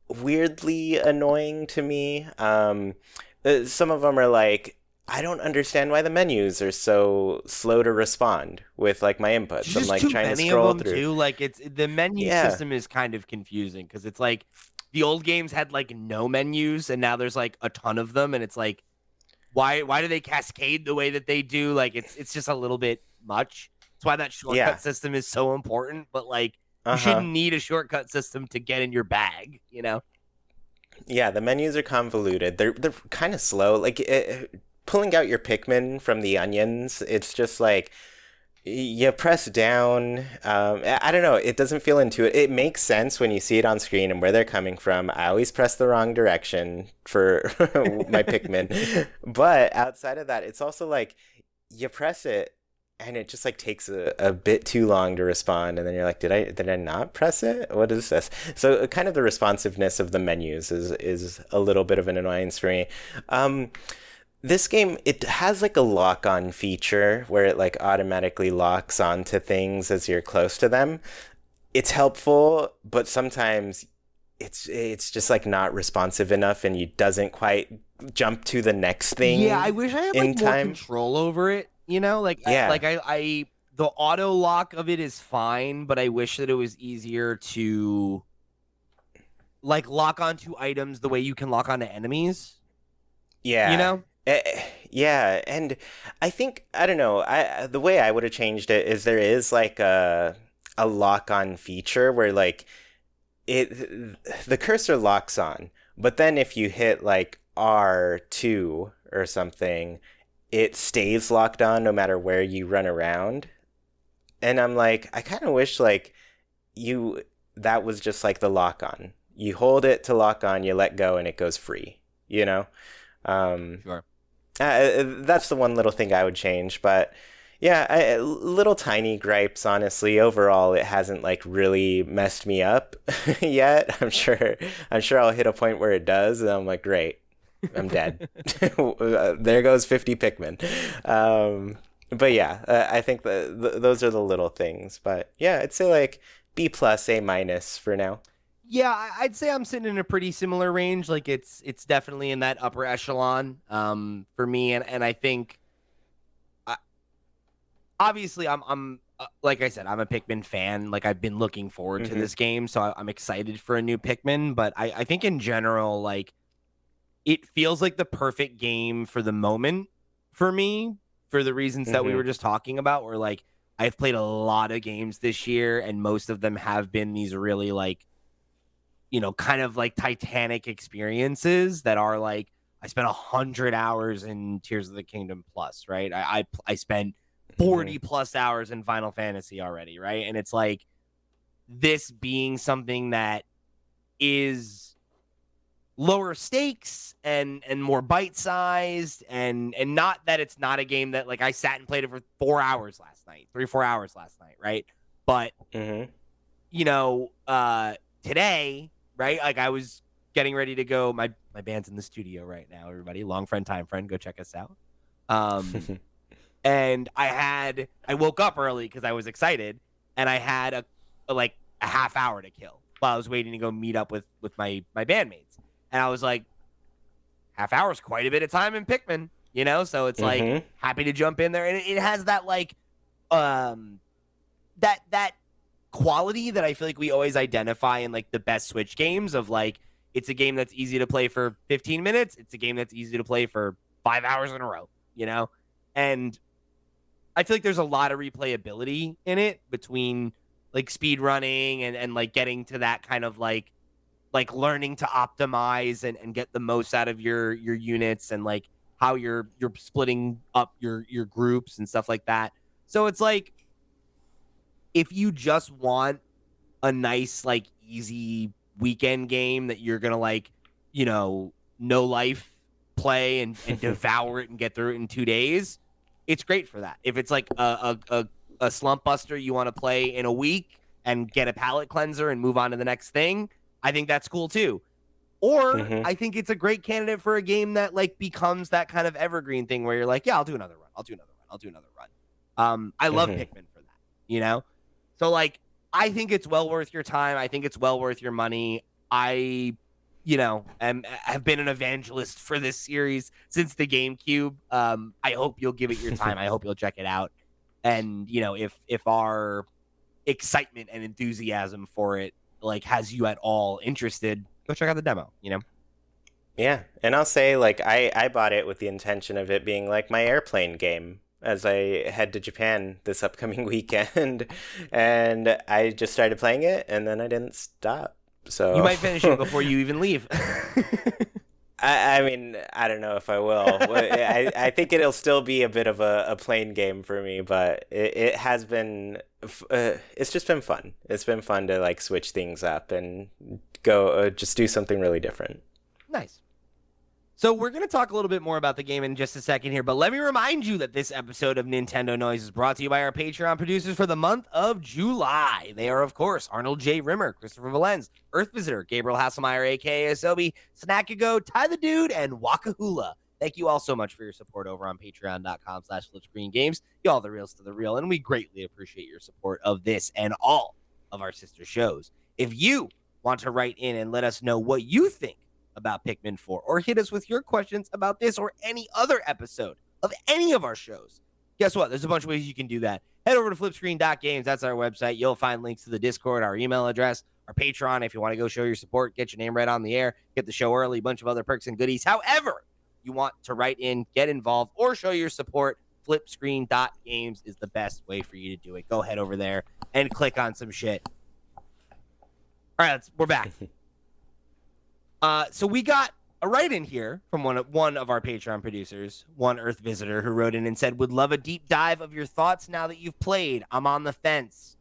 weirdly annoying to me. Some of them are like, I don't understand why the menus are so slow to respond with like my inputs. There's I'm just like too trying to many of scroll them through. too. Like it's the menu Yeah, system is kind of confusing because it's like the old games had like no menus and now there's like a ton of them and it's like why do they cascade the way that they do? Like it's just a little bit much. That's why that yeah, shortcut system is so important. But like you uh-huh. shouldn't need a shortcut system to get in your bag, you know? Yeah, the menus are convoluted. They're kind of slow. Like pulling out your Pikmin from the onions, it's just like you press down. I don't know. It doesn't feel intuitive. It makes sense when you see it on screen and where they're coming from. I always press the wrong direction for my Pikmin. But outside of that, it's also like you press it and it just like takes a bit too long to respond. And then you're like, did I not press it? What is this? So kind of the responsiveness of the menus is a little bit of an annoyance for me. Um, this game, it has like a lock-on feature where it like automatically locks onto things as you're close to them. It's helpful, but sometimes it's just like not responsive enough and you doesn't quite jump to the next Yeah, I thing wish I had like in more time. control over it. You know, like Yeah. I the auto lock of it is fine, but I wish that it was easier to like lock onto items the way you can lock onto enemies. You Yeah. know? Yeah, and I think I don't know. I the way I would have changed it is there is like a lock-on feature where like it the cursor locks on, but then if you hit like R2 or something, it stays locked on no matter where you run around. and I'm like, I kind of wish like you that was just like the lock on. You hold it to lock on, you let go, and it goes free. You know, um, Sure. that's the one little thing I would change. But yeah, little tiny gripes. Honestly, overall, it hasn't like really messed me up yet. I'm sure I'll hit a point where it does, and I'm like, great, I'm dead. There goes 50 Pikmin. But yeah, I think those are the little things. But yeah, I'd say like B plus, A minus for now. Yeah, I'd say I'm sitting in a pretty similar range. Like it's definitely in that upper echelon for me, and I think obviously I'm like I said, I'm a Pikmin fan. Like I've been looking forward to Hmm. this game, so I'm excited for a new Pikmin. But I think in general, like it feels like the perfect game for the moment for me, for the reasons that we Hmm. were just talking about. Where like I've played a lot of games this year, and most of them have been these really like kind of like Titanic experiences that are like I spent 100 hours in Tears of the Kingdom plus, right? I spent Hmm. 40 plus hours in Final Fantasy already, right? And it's like this being something that is lower stakes and more bite sized and not that it's not a game that like I sat and played it for 4 hours last night, 3 or 4 hours last night, right? But Hmm. today, right? Like I was getting ready to go. My band's in the studio right now, everybody. Long friend, time friend, go check us out. Um, and I woke up early because I was excited, and I had like a half hour to kill while I was waiting to go meet up with my bandmates. And I was like, half hour is quite a bit of time in Pikmin, So it's like Hmm. happy to jump in there, and it has that like um that quality that I feel like we always identify in like the best Switch games of like it's a game that's easy to play for 15 minutes. It's a game that's easy to play for 5 hours in a row. And I feel like there's a lot of replayability in it between like speed running and like getting to that kind of like learning to optimize and get the most out of your units and like how you're splitting up your groups and stuff like that. So it's like if you just want a nice like easy weekend game that you're gonna like no life play and devour it and get through it in 2 days, it's great for that. If it's like a slump buster you want to play in a week and get a palate cleanser and move on to the next thing, I think that's cool too. Or Hmm. I think it's a great candidate for a game that like becomes that kind of evergreen thing where you're like, yeah, I'll do another run, I'll do another run, I'll do another run. I love Hmm. Pikmin for that. So like I think it's well worth your time. I think it's well worth your money. I have been an evangelist for this series since the GameCube. I hope you'll give it your time. I hope you'll check it out. And if our excitement and enthusiasm for it like has you at all interested, go check out the demo. Yeah, and I'll say like I bought it with the intention of it being like my airplane game as I head to Japan this upcoming weekend, and I just started playing it, and then I didn't stop. You So might finish it before you even leave. I mean, I don't know if I will. I think it'll still be a bit of a plain game for me, but it has been, it's just been fun. It's been fun to like switch things up and go just do something really different. Nice. So we're going to talk a little bit more about the game in just a second here, but let me remind you that this episode of Nintendo Noise is brought to you by our Patreon producers for the month of July. They are, of course, Arnold J. Rimmer, Christopher Valenz, Earth Visitor, Gabriel Hasselmeyer, aka Asobi, Snackago, Ty the Dude, and Wakahula. Thank you all so much for your support over on patreon.com/flipscreengames. Y'all the reals to the real, and we greatly appreciate your support of this and all of our sister shows. If you want to write in and let us know what you think about Pikmin 4 or hit us with your questions about this or any other episode of any of our shows, guess what? There's a bunch of ways you can do that. Head over to flipscreen.games. That's our website. You'll find links to the Discord, our email address, our Patreon. If you want to go show your support, get your name right on the air, get the show early, a bunch of other perks and goodies. However, you want to write in, get involved, or show your support, flipscreen.games is the best way for you to do it. Go head over there and click on some shit. All right, we're back. So we got a write-in here from one of our Patreon producers, one Earth Visitor, who wrote in and said, would love a deep dive of your thoughts now that you've played. I'm on the fence.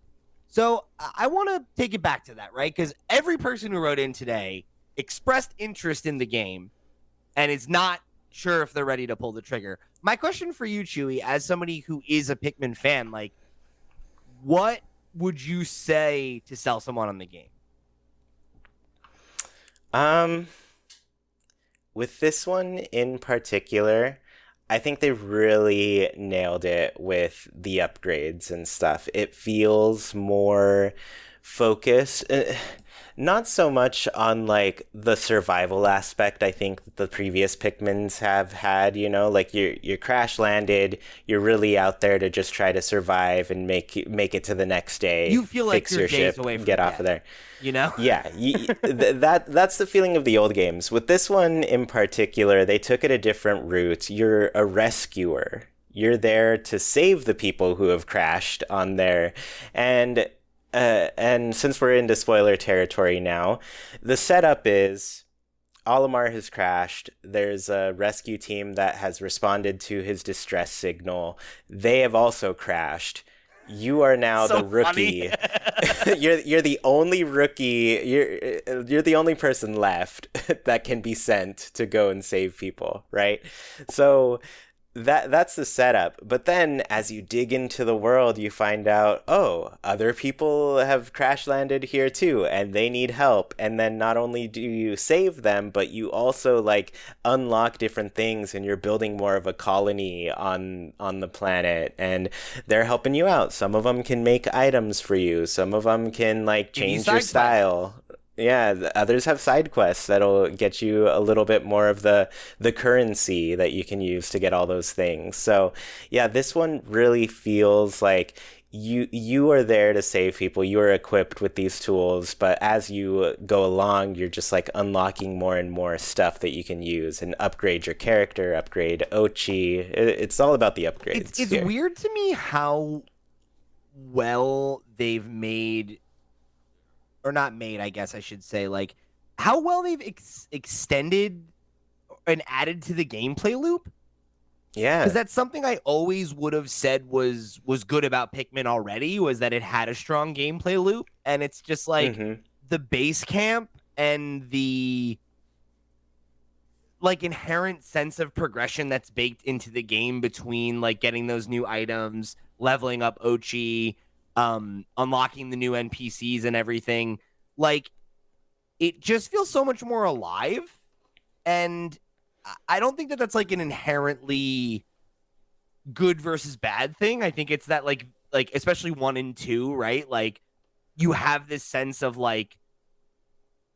So I want to take it back to that, right? Because every person who wrote in today expressed interest in the game and is not sure if they're ready to pull the trigger. My question for you, Chuy, as somebody who is a Pikmin fan, like, what would you say to sell someone on the game? Um, with this one in particular, I think they really nailed it with the upgrades and stuff. It feels more focused. Not so much on like the survival aspect. I think that the previous Pikmins have had, like you're crash landed, you're really out there to just try to survive and make it to the next day. You feel like fix you're your days ship, away from get death, off of there. you know? Yeah, that's the feeling of the old games. With this one in particular, they took it a different route. You're a rescuer. You're there to save the people who have crashed on there, and since we're into spoiler territory now, the setup is Olimar has crashed. There's a rescue team that has responded to his distress signal. They have also crashed. You are now So the rookie. funny. You're the only rookie. You're the only person left that can be sent to go and save people, right? So that's the setup. But then as you dig into the world, you find out, oh, other people have crash landed here too, and they need help. And then not only do you save them, but you also like unlock different things, and you're building more of a colony on the planet, and they're helping you out. Some of them can make items for you. Some of them can like Give you change your side style. Yeah, others have side quests that'll get you a little bit more of the currency that you can use to get all those things. So, yeah, this one really feels like you are there to save people. You are equipped with these tools, but as you go along, you're just like unlocking more and more stuff that you can use and upgrade your character, upgrade Ochi. It's all about the upgrades. It's here. weird to me how well they've made, or not made, I guess I should say, like how well they've extended and added to the gameplay loop. Yeah. Because that's something I always would have said was good about Pikmin already, was that it had a strong gameplay loop, and it's just like the base camp and the like inherent sense of progression that's baked into the game between like getting those new items, leveling up Ochi, unlocking the new NPCs and everything. Like, it just feels so much more alive, and I don't think that that's like an inherently good versus bad thing. I think it's that like especially 1 and 2, right? Like, you have this sense of like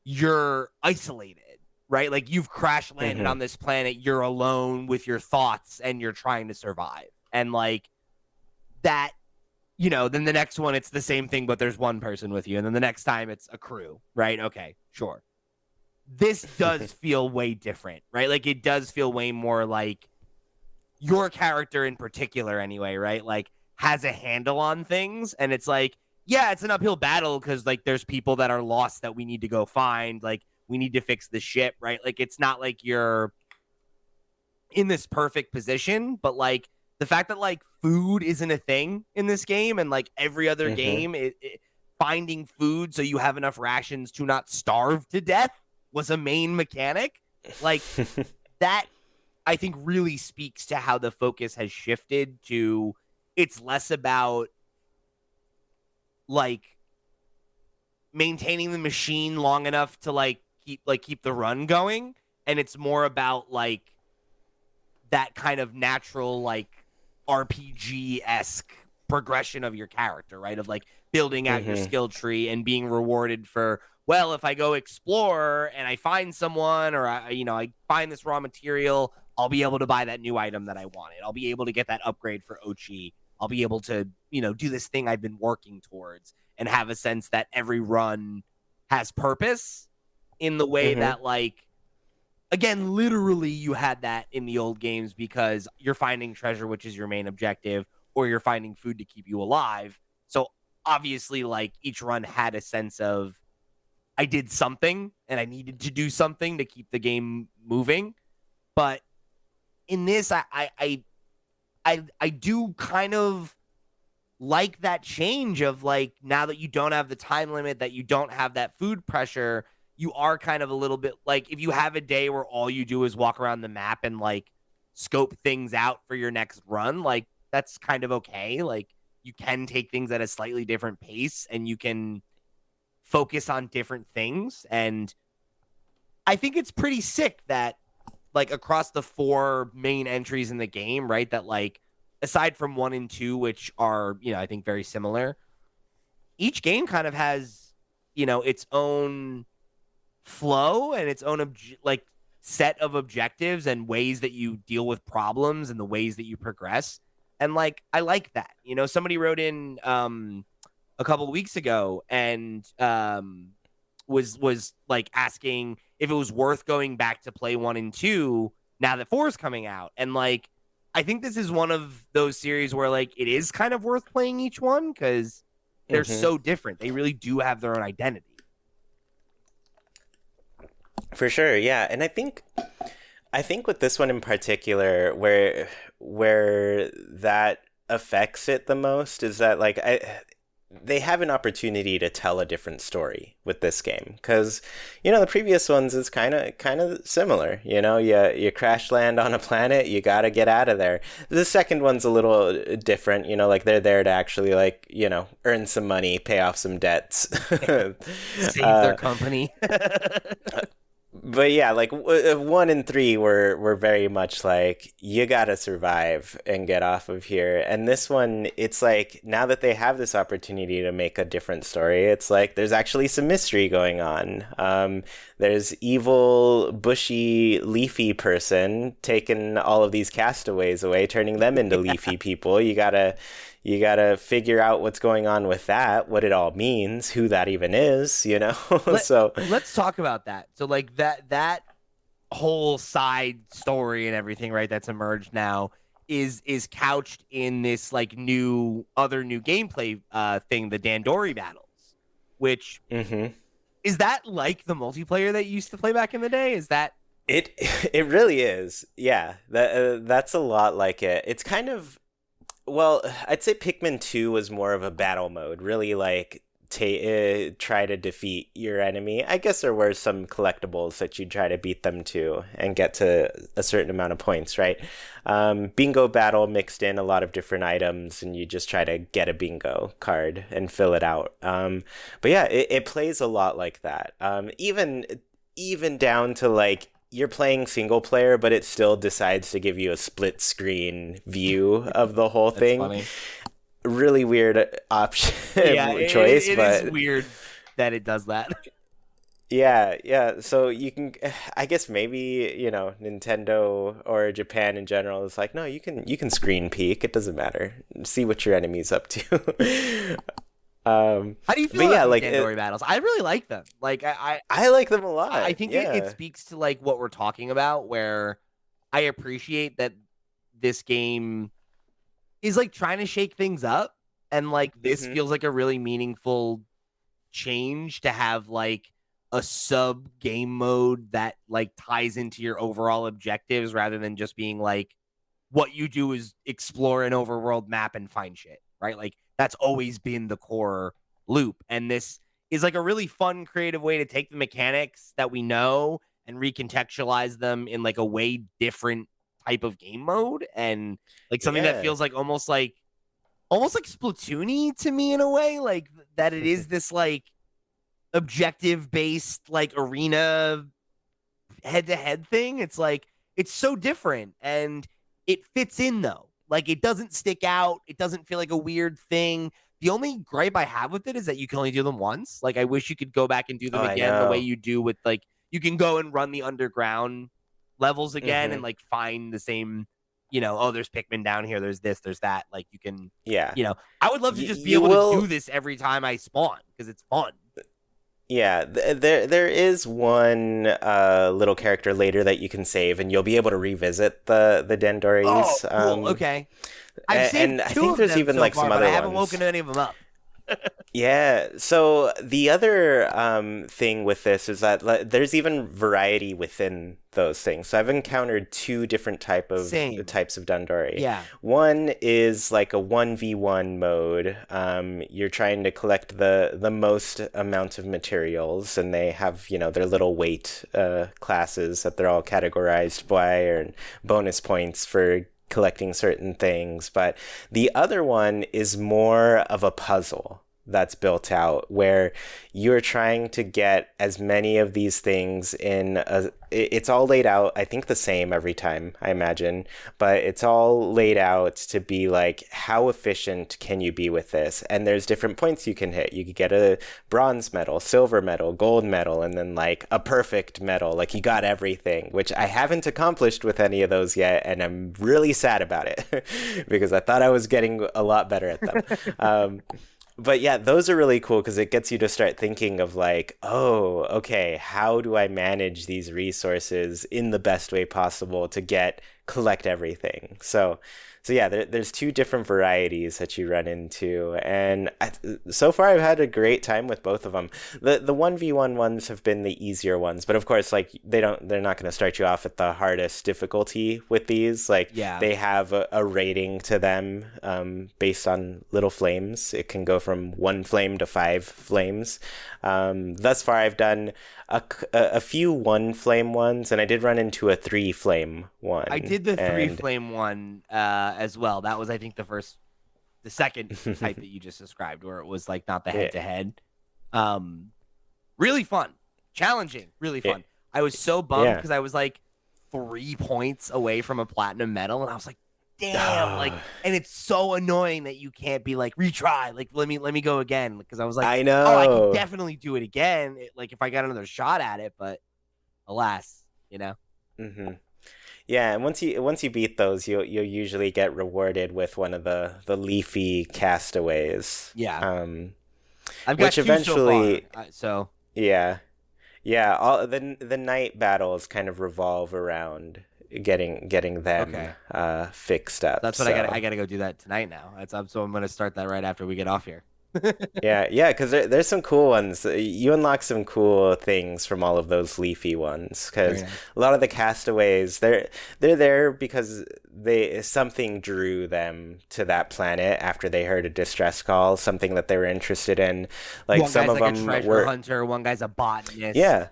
you're isolated, right? Like, you've crash landed on this planet, you're alone with your thoughts, and you're trying to survive. And like that, then the next one, it's the same thing, but there's one person with you. And then the next time it's a crew, right? Okay, sure. This does feel way different, right? Like, it does feel way more like your character in particular anyway, right? Like, has a handle on things. And it's like, yeah, it's an uphill battle because like there's people that are lost that we need to go find. Like, we need to fix the ship, right? Like, it's not like you're in this perfect position, but like the fact that like food isn't a thing in this game, and like every other game, finding food so you have enough rations to not starve to death was a main mechanic. Like, that I think really speaks to how the focus has shifted to, it's less about like maintaining the machine long enough to keep the run going, and it's more about like that kind of natural like RPG-esque progression of your character, right? Of like building out your skill tree and being rewarded for, well, if I go explore and I find someone, or I find this raw material, I'll be able to buy that new item that I wanted. I'll be able to get that upgrade for Ochi. I'll be able to, do this thing I've been working towards, and have a sense that every run has purpose in the way that like, again, literally you had that in the old games because you're finding treasure, which is your main objective, or you're finding food to keep you alive. So obviously like each run had a sense of I did something and I needed to do something to keep the game moving. But in this, I do kind of like that change of like, now that you don't have the time limit, that you don't have that food pressure, you are kind of a little bit like, if you have a day where all you do is walk around the map and like scope things out for your next run, like that's kind of okay. Like you can take things at a slightly different pace and you can focus on different things. And I think it's pretty sick that like across the 4 main entries in the game, right, that like aside from 1 and 2, which are, I think very similar, each game kind of has, its own flow and its own like set of objectives and ways that you deal with problems and the ways that you progress. And like, I like that. Somebody wrote in a couple of weeks ago and was like asking if it was worth going back to play 1 and 2 now that 4 is coming out. And like, I think this is one of those series where like it is kind of worth playing each one because they're so different. They really do have their own identity. For sure, yeah. And I think with this one in particular, where that affects it the most is that like they have an opportunity to tell a different story with this game, because the previous ones is kind of similar. You crash land on a planet, you got to get out of there. The second one's a little different, like they're there to actually like earn some money, pay off some debts, save their company. But yeah, like 1 and 3 were very much like, you gotta survive and get off of here. And this one, it's like, now that they have this opportunity to make a different story, it's like there's actually some mystery going on. There's evil, bushy, leafy person taking all of these castaways away, turning them into leafy people. You gotta figure out what's going on with that, what it all means, who that even is, So let's talk about that. So like that whole side story and everything, right, that's emerged now is couched in this like new gameplay thing, the Dandori battles, which is that like the multiplayer that you used to play back in the day? Is that it really is. Yeah, that's a lot like it. It's kind of, well, I'd say Pikmin 2 was more of a battle mode, really like try to defeat your enemy. I guess there were some collectibles that you'd try to beat them to and get to a certain amount of points, right? Bingo battle mixed in a lot of different items, and you just try to get a bingo card and fill it out. But yeah, it plays a lot like that. Even down to like, you're playing single player, but it still decides to give you a split screen view of the whole thing. Funny. Really weird option choice, it but is weird that it does that. Yeah. So you can, I guess maybe Nintendo or Japan in general is like, no, you can screen peek. It doesn't matter. See what your enemy's up to. How do you feel about Dandori battles? I really like them. Like I like them a lot. I think it speaks to like what we're talking about, where I appreciate that this game is like trying to shake things up, and like this feels like a really meaningful change to have like a sub game mode that like ties into your overall objectives, rather than just being like, what you do is explore an overworld map and find shit, right? Like that's always been the core loop. And this is like a really fun, creative way to take the mechanics that we know and recontextualize them in like a way different type of game mode, and like something that feels like almost like Splatoon-y to me in a way, like that it is this like objective based like arena head-to-head thing. It's like, it's so different and it fits in though. Like it doesn't stick out. It doesn't feel like a weird thing. The only gripe I have with it is that you can only do them once. Like I wish you could go back and do them again the way you do with like, you can go and run the underground levels again and like find the same, there's Pikmin down here, there's this, there's that. Like you can, I would love to just be able to do this every time I spawn because it's fun. Yeah, there is one little character later that you can save, and you'll be able to revisit the Dandoris. Oh, cool. Okay. I've saved and I two think of there's them even so like far, some but other I haven't ones. woken any of them up. Yeah. So the other thing with this is that there's even variety within those things. So I've encountered two different Same. types of Dandori. Yeah. One is like a 1v1 mode. You're trying to collect the most amount of materials, and they have, their little weight classes that they're all categorized by, and bonus points for collecting certain things. But the other one is more of a puzzle that's built out where you're trying to get as many of these things it's all laid out, I think the same every time, I imagine, but it's all laid out to be like, how efficient can you be with this? And there's different points you can hit. You could get a bronze medal, silver medal, gold medal, and then like a perfect medal, like you got everything, which I haven't accomplished with any of those yet, and I'm really sad about it because I thought I was getting a lot better at them. But yeah, those are really cool because it gets you to start thinking of like, oh, okay, how do I manage these resources in the best way possible to collect everything? So yeah, there's two different varieties that you run into, and so far I've had a great time with both of them. The 1v1 ones have been the easier ones, but of course, like they're not going to start you off at the hardest difficulty with these. Like Yeah. they have a rating to them based on little flames. It can go from 1 flame to 5 flames. Thus far, I've done a few 1 flame ones, and I did run into a 3 flame one. I did the 3 flame one as well. That was, I think, the second type that you just described, where it was like not the head to head. Really fun, challenging, really fun. I was so bummed because I was like 3 points away from a platinum medal, and I was like, damn, like, and it's so annoying that you can't be like, retry, like, let me go again, because I was like, I know, oh, I can definitely do it again, like if I got another shot at it, but alas, Mm-hmm. Yeah, and once you beat those, you'll usually get rewarded with one of the leafy castaways. Yeah. I've got which 2 eventually, so far, so yeah. All the night battles kind of revolve around getting them fixed up. That's what I gotta go do that tonight now. So I'm gonna start that right after we get off here. Yeah, because there's some cool ones. You unlock some cool things from all of those leafy ones. Because a lot of the castaways, they're there because something drew them to that planet after they heard a distress call, something that they were interested in. Like one some guy's of like them a treasure hunter, one guy's a botanist. Yeah.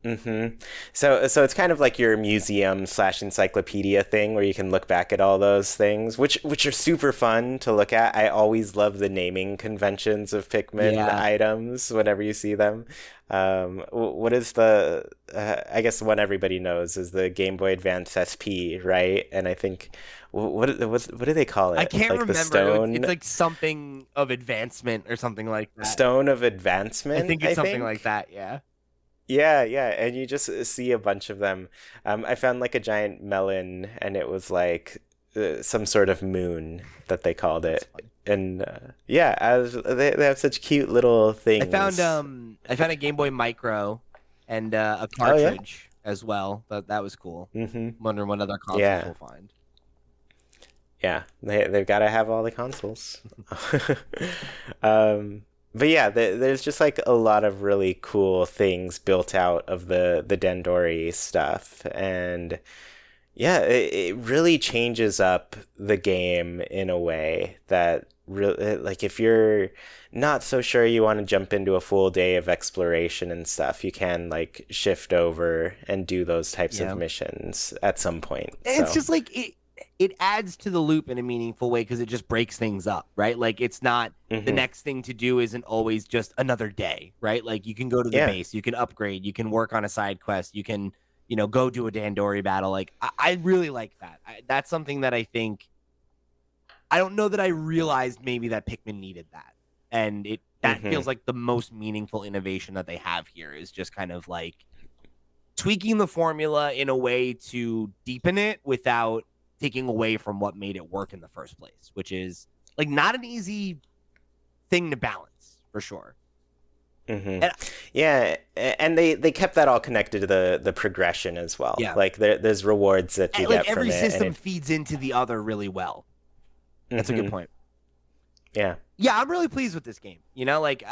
Mm-hmm. So it's kind of like your museum/encyclopedia thing where you can look back at all those things, which are super fun to look at. I always love the naming conventions of Pikmin items whenever you see them. What is I guess the one everybody knows is the Game Boy Advance SP, right? And I think what do they call it? I can't like remember. The stone? It's like something of advancement or something like that. Stone of Advancement? I think it's something like that, yeah. Yeah, and you just see a bunch of them. I found like a giant melon, and it was like some sort of moon that they called it. And they have such cute little things. I found a Game Boy Micro and a cartridge as well. That was cool. Mm-hmm. Wondering what other consoles we'll find. Yeah, they've got to have all the consoles. But yeah, there's just like a lot of really cool things built out of the Dandori stuff, and yeah, it really changes up the game in a way that really, like, if you're not so sure you want to jump into a full day of exploration and stuff, you can like shift over and do those types of missions at some point. And it's just like it adds to the loop in a meaningful way because it just breaks things up, right? Like it's not the next thing to do isn't always just another day, right? Like you can go to the base, you can upgrade, you can work on a side quest, you can, go do a Dandori battle. Like I really like that. That's something that I think, I don't know that I realized maybe that Pikmin needed that. And that feels like the most meaningful innovation that they have here is just kind of like tweaking the formula in a way to deepen it without taking away from what made it work in the first place, which is like not an easy thing to balance for sure. And they kept that all connected to the progression as well. Yeah, like there's rewards that you get from it. Every system feeds into the other really well. That's a good point. Yeah, Yeah, I'm really pleased with this game. Like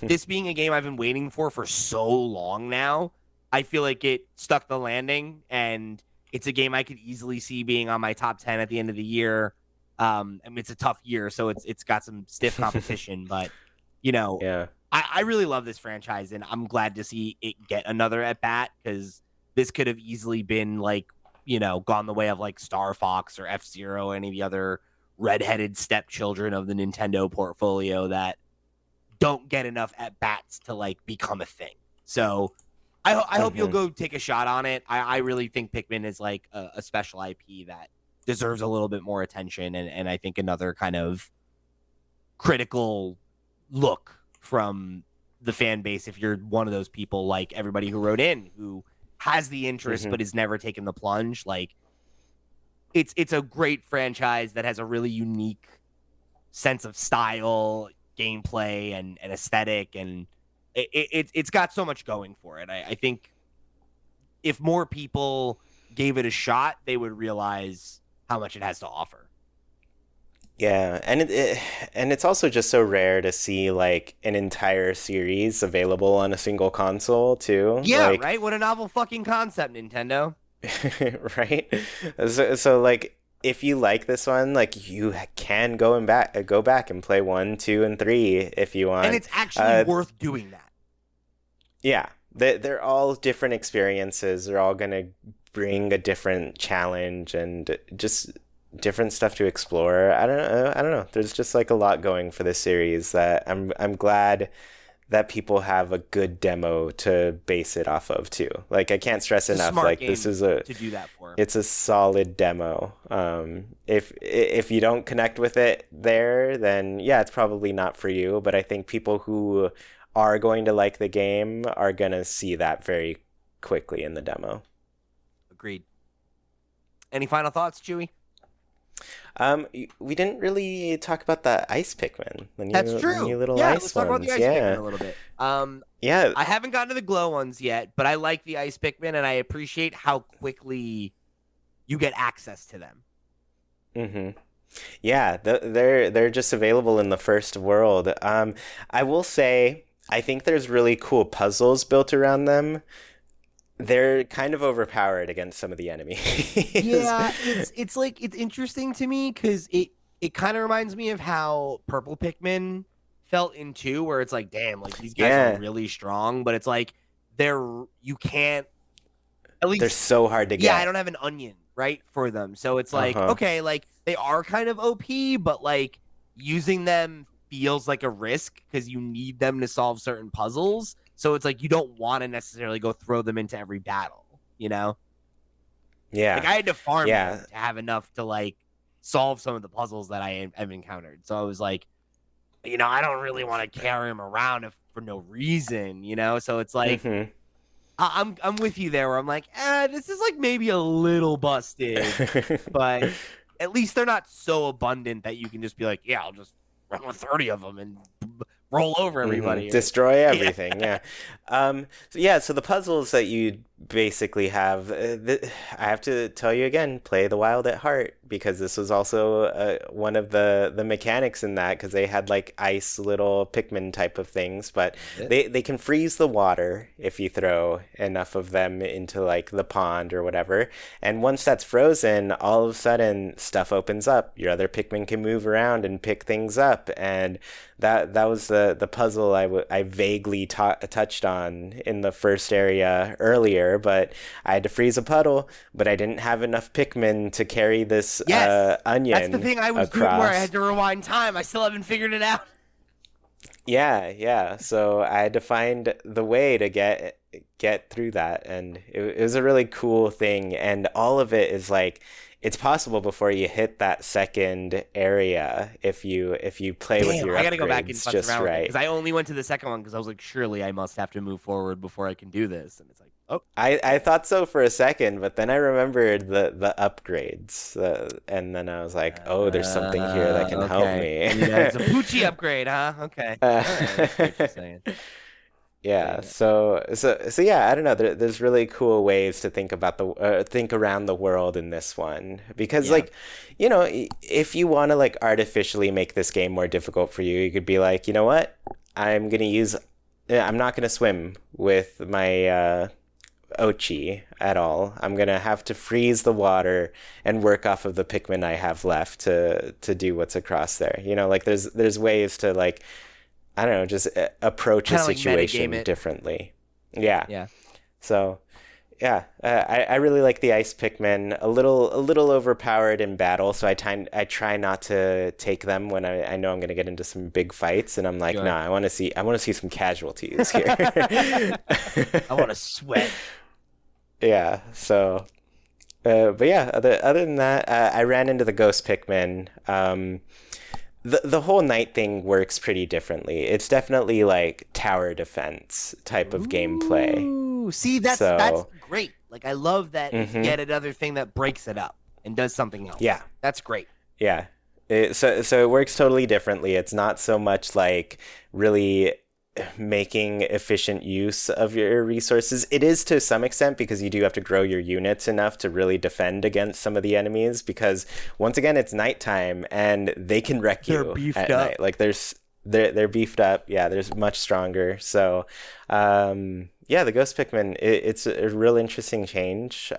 this being a game I've been waiting for so long now. I feel like it stuck the landing, and it's a game I could easily see being on my top 10 at the end of the year. I mean, it's a tough year, so it's got some stiff competition, but you know, Yeah. I really love this franchise, and I'm glad to see it get another at bat because this could have easily been like, gone the way of like Star Fox or F-Zero, any of the other redheaded stepchildren of the Nintendo portfolio that don't get enough at bats to like become a thing. So I hope you'll go take a shot on it. I really think Pikmin is like a special IP that deserves a little bit more attention, and I think another kind of critical look from the fan base if you're one of those people like everybody who wrote in who has the interest but has never taken the plunge. Like it's a great franchise that has a really unique sense of style, gameplay, and aesthetic, and it's got so much going for it. I think if more people gave it a shot, they would realize how much it has to offer. Yeah, and and it's also just so rare to see like an entire series available on a single console too. Yeah, Like, right? What a novel fucking concept, Nintendo. right? So like if you like this one, like you can go back and play 1, 2, and 3 if you want. And it's actually worth doing that. Yeah, they're all different experiences. They're all gonna bring a different challenge and just different stuff to explore. I don't know. There's just like a lot going for this series that I'm glad that people have a good demo to base it off of too. Like I can't stress enough. Like this is to do that for. It's a solid demo. If you don't connect with it there, then yeah, it's probably not for you. But I think people who are going to like the game are gonna see that very quickly in the demo. Agreed. Any final thoughts, Chuy? We didn't really talk about the ice Pikmin. That's true. The new little yeah, ice let's talk about the ice Pikmin a little bit. Yeah. I haven't gotten to the glow ones yet, but I like the ice Pikmin, and I appreciate how quickly you get access to them. Mm-hmm. Yeah, they're just available in the first world. I will say, I think there's really cool puzzles built around them. They're kind of overpowered against some of the enemies. Yeah, it's like it's interesting to me because it kind of reminds me of how Purple Pikmin felt in 2, where it's like, damn, like these guys are really strong, but it's like you can't at least they're so hard to get. Yeah, I don't have an onion right for them, so it's like okay, like they are kind of OP, but like using them feels like a risk because you need them to solve certain puzzles. So it's like you don't want to necessarily go throw them into every battle, Yeah. Like I had to farm them to have enough to like solve some of the puzzles that I've encountered. So I was like, I don't really want to carry them around for no reason, So it's like I'm with you there where I'm like, this is like maybe a little busted, but at least they're not so abundant that you can just be like, yeah, I'll just run with 30 of them and roll over everybody. Destroy everything, yeah. So the puzzles that you basically have, I have to tell you again, play the Wild at Heart, because this was also one of the mechanics in that, because they had like ice little Pikmin type of things, but they can freeze the water if you throw enough of them into like the pond or whatever, and once that's frozen, all of a sudden stuff opens up. Your other Pikmin can move around and pick things up, and that was the puzzle I vaguely touched on in the first area earlier, but I had to freeze a puddle, but I didn't have enough Pikmin to carry this onion. That's the thing I was across. doing where I had to rewind time. I still haven't figured it out. Yeah. So I had to find the way to get through that, and it was a really cool thing, and all of it is like, it's possible before you hit that second area if you play with your upgrades. I gotta go back and fuck just around right. with it because I only went to the second one because I was like, surely I must have to move forward before I can do this, and it's like, oh. I thought so for a second, but then I rememred the upgrades, and then I was like, oh, there's something here that can help me. Yeah, it's a Poochie upgrade, huh? Okay. All right, I see what you're saying. Yeah, so yeah, I don't know. There's really cool ways to think about the think around the world in this one because Yeah. like, if you want to like artificially make this game more difficult for you, you could be like, you know what? I'm not gonna swim with my Ochi at all. I'm gonna have to freeze the water and work off of the Pikmin I have left to do what's across there. Like there's ways to like I don't know, just approach a Kind of like metagame situation it. differently. Yeah. Yeah. So, yeah, I really like the ice Pikmin. A little overpowered in battle, so I try not to take them when I know I'm gonna get into some big fights, and I'm like, Sure. nah, I want to see some casualties here. I want to sweat. Yeah. So, but yeah, other than that, I ran into the ghost Pikmin. The whole night thing works pretty differently. It's definitely like tower defense type of gameplay. Ooh, see, that's So, great. Like, I love that it's mhm. yet another thing that breaks it up and does something else. Yeah, That's great. yeah. So it works totally differently. It's not so much like really making efficient use of your resources. It is to some extent because you do have to grow your units enough to really defend against some of the enemies because once again it's nighttime and they can wreck They're you beefed at up. night. Like they're beefed up. Yeah, there's much stronger. So yeah, the ghost Pikmin, it's a real interesting change.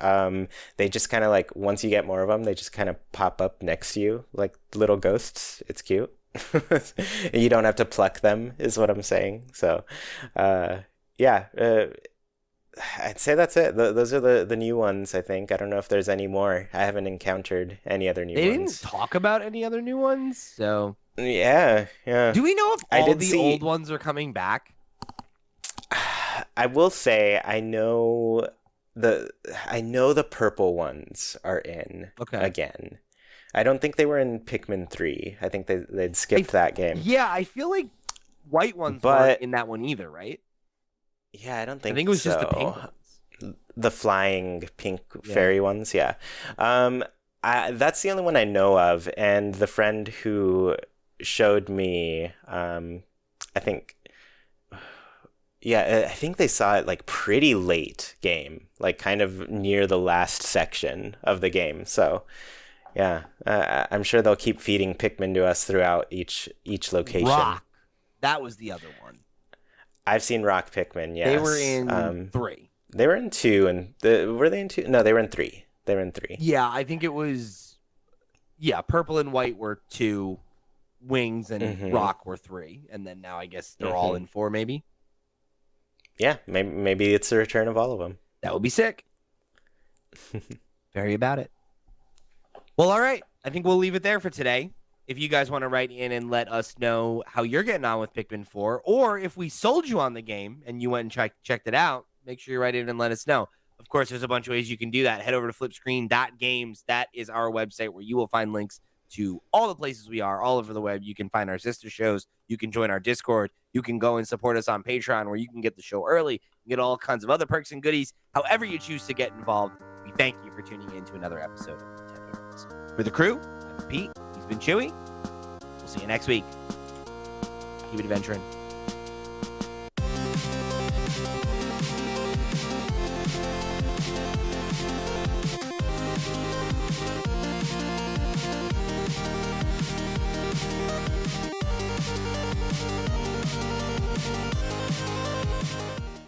They just kind of like once you get more of them, they just kind of pop up next to you like little ghosts. It's cute. You don't have to pluck them, is what I'm saying. So, yeah, I'd say that's it. Those are the new ones, I think. I don't know if there's any more. I haven't encountered any other new They didn't ones. talk about any other new ones, so Yeah, yeah. do we know if I all did the see. old ones are coming back? I will say the I know the purple ones are in Okay. again. I don't think they were in Pikmin 3. I think they'd I skipped f- that game. Yeah, I feel like white ones weren't But in that one either, right? yeah, I don't I think think it was just the pink so. ones. The flying pink Yeah. fairy ones, yeah. Um, that's the only one I know of, and the friend who showed me, I think, yeah, I think they saw it like pretty late game, like kind of near the last section of the game. So, yeah, I'm sure they'll keep feeding Pikmin to us throughout each location. Rock. That was the other one. I've seen Rock Pikmin, They were yes. in 3. They were in 2, and were they in 2? No, they were in 3. They were in 3. Yeah, I think it was. Yeah, purple and white were 2, wings and Mm-hmm. rock were 3, and then now I guess they're all in 4. Maybe Yeah, maybe it's the return of all of them. that would be sick. Very about it. Well, all right. I think we'll leave it there for today. If you guys want to write in and let us know how you're getting on with Pikmin 4, or if we sold you on the game and you went and checked it out, make sure you write in and let us know. Of course, there's a bunch of ways you can do that. Head over to flipscreen.games. That is our website where you will find links to all the places we are all over the web. You can find our sister shows. You can join our Discord. You can go and support us on Patreon where you can get the show early, get all kinds of other perks and goodies. However you choose to get involved, we thank you for tuning in to another episode of Nintendo Nerds. For the crew, I'm Pete. He's been Chewy. We'll see you next week. Keep it adventuring.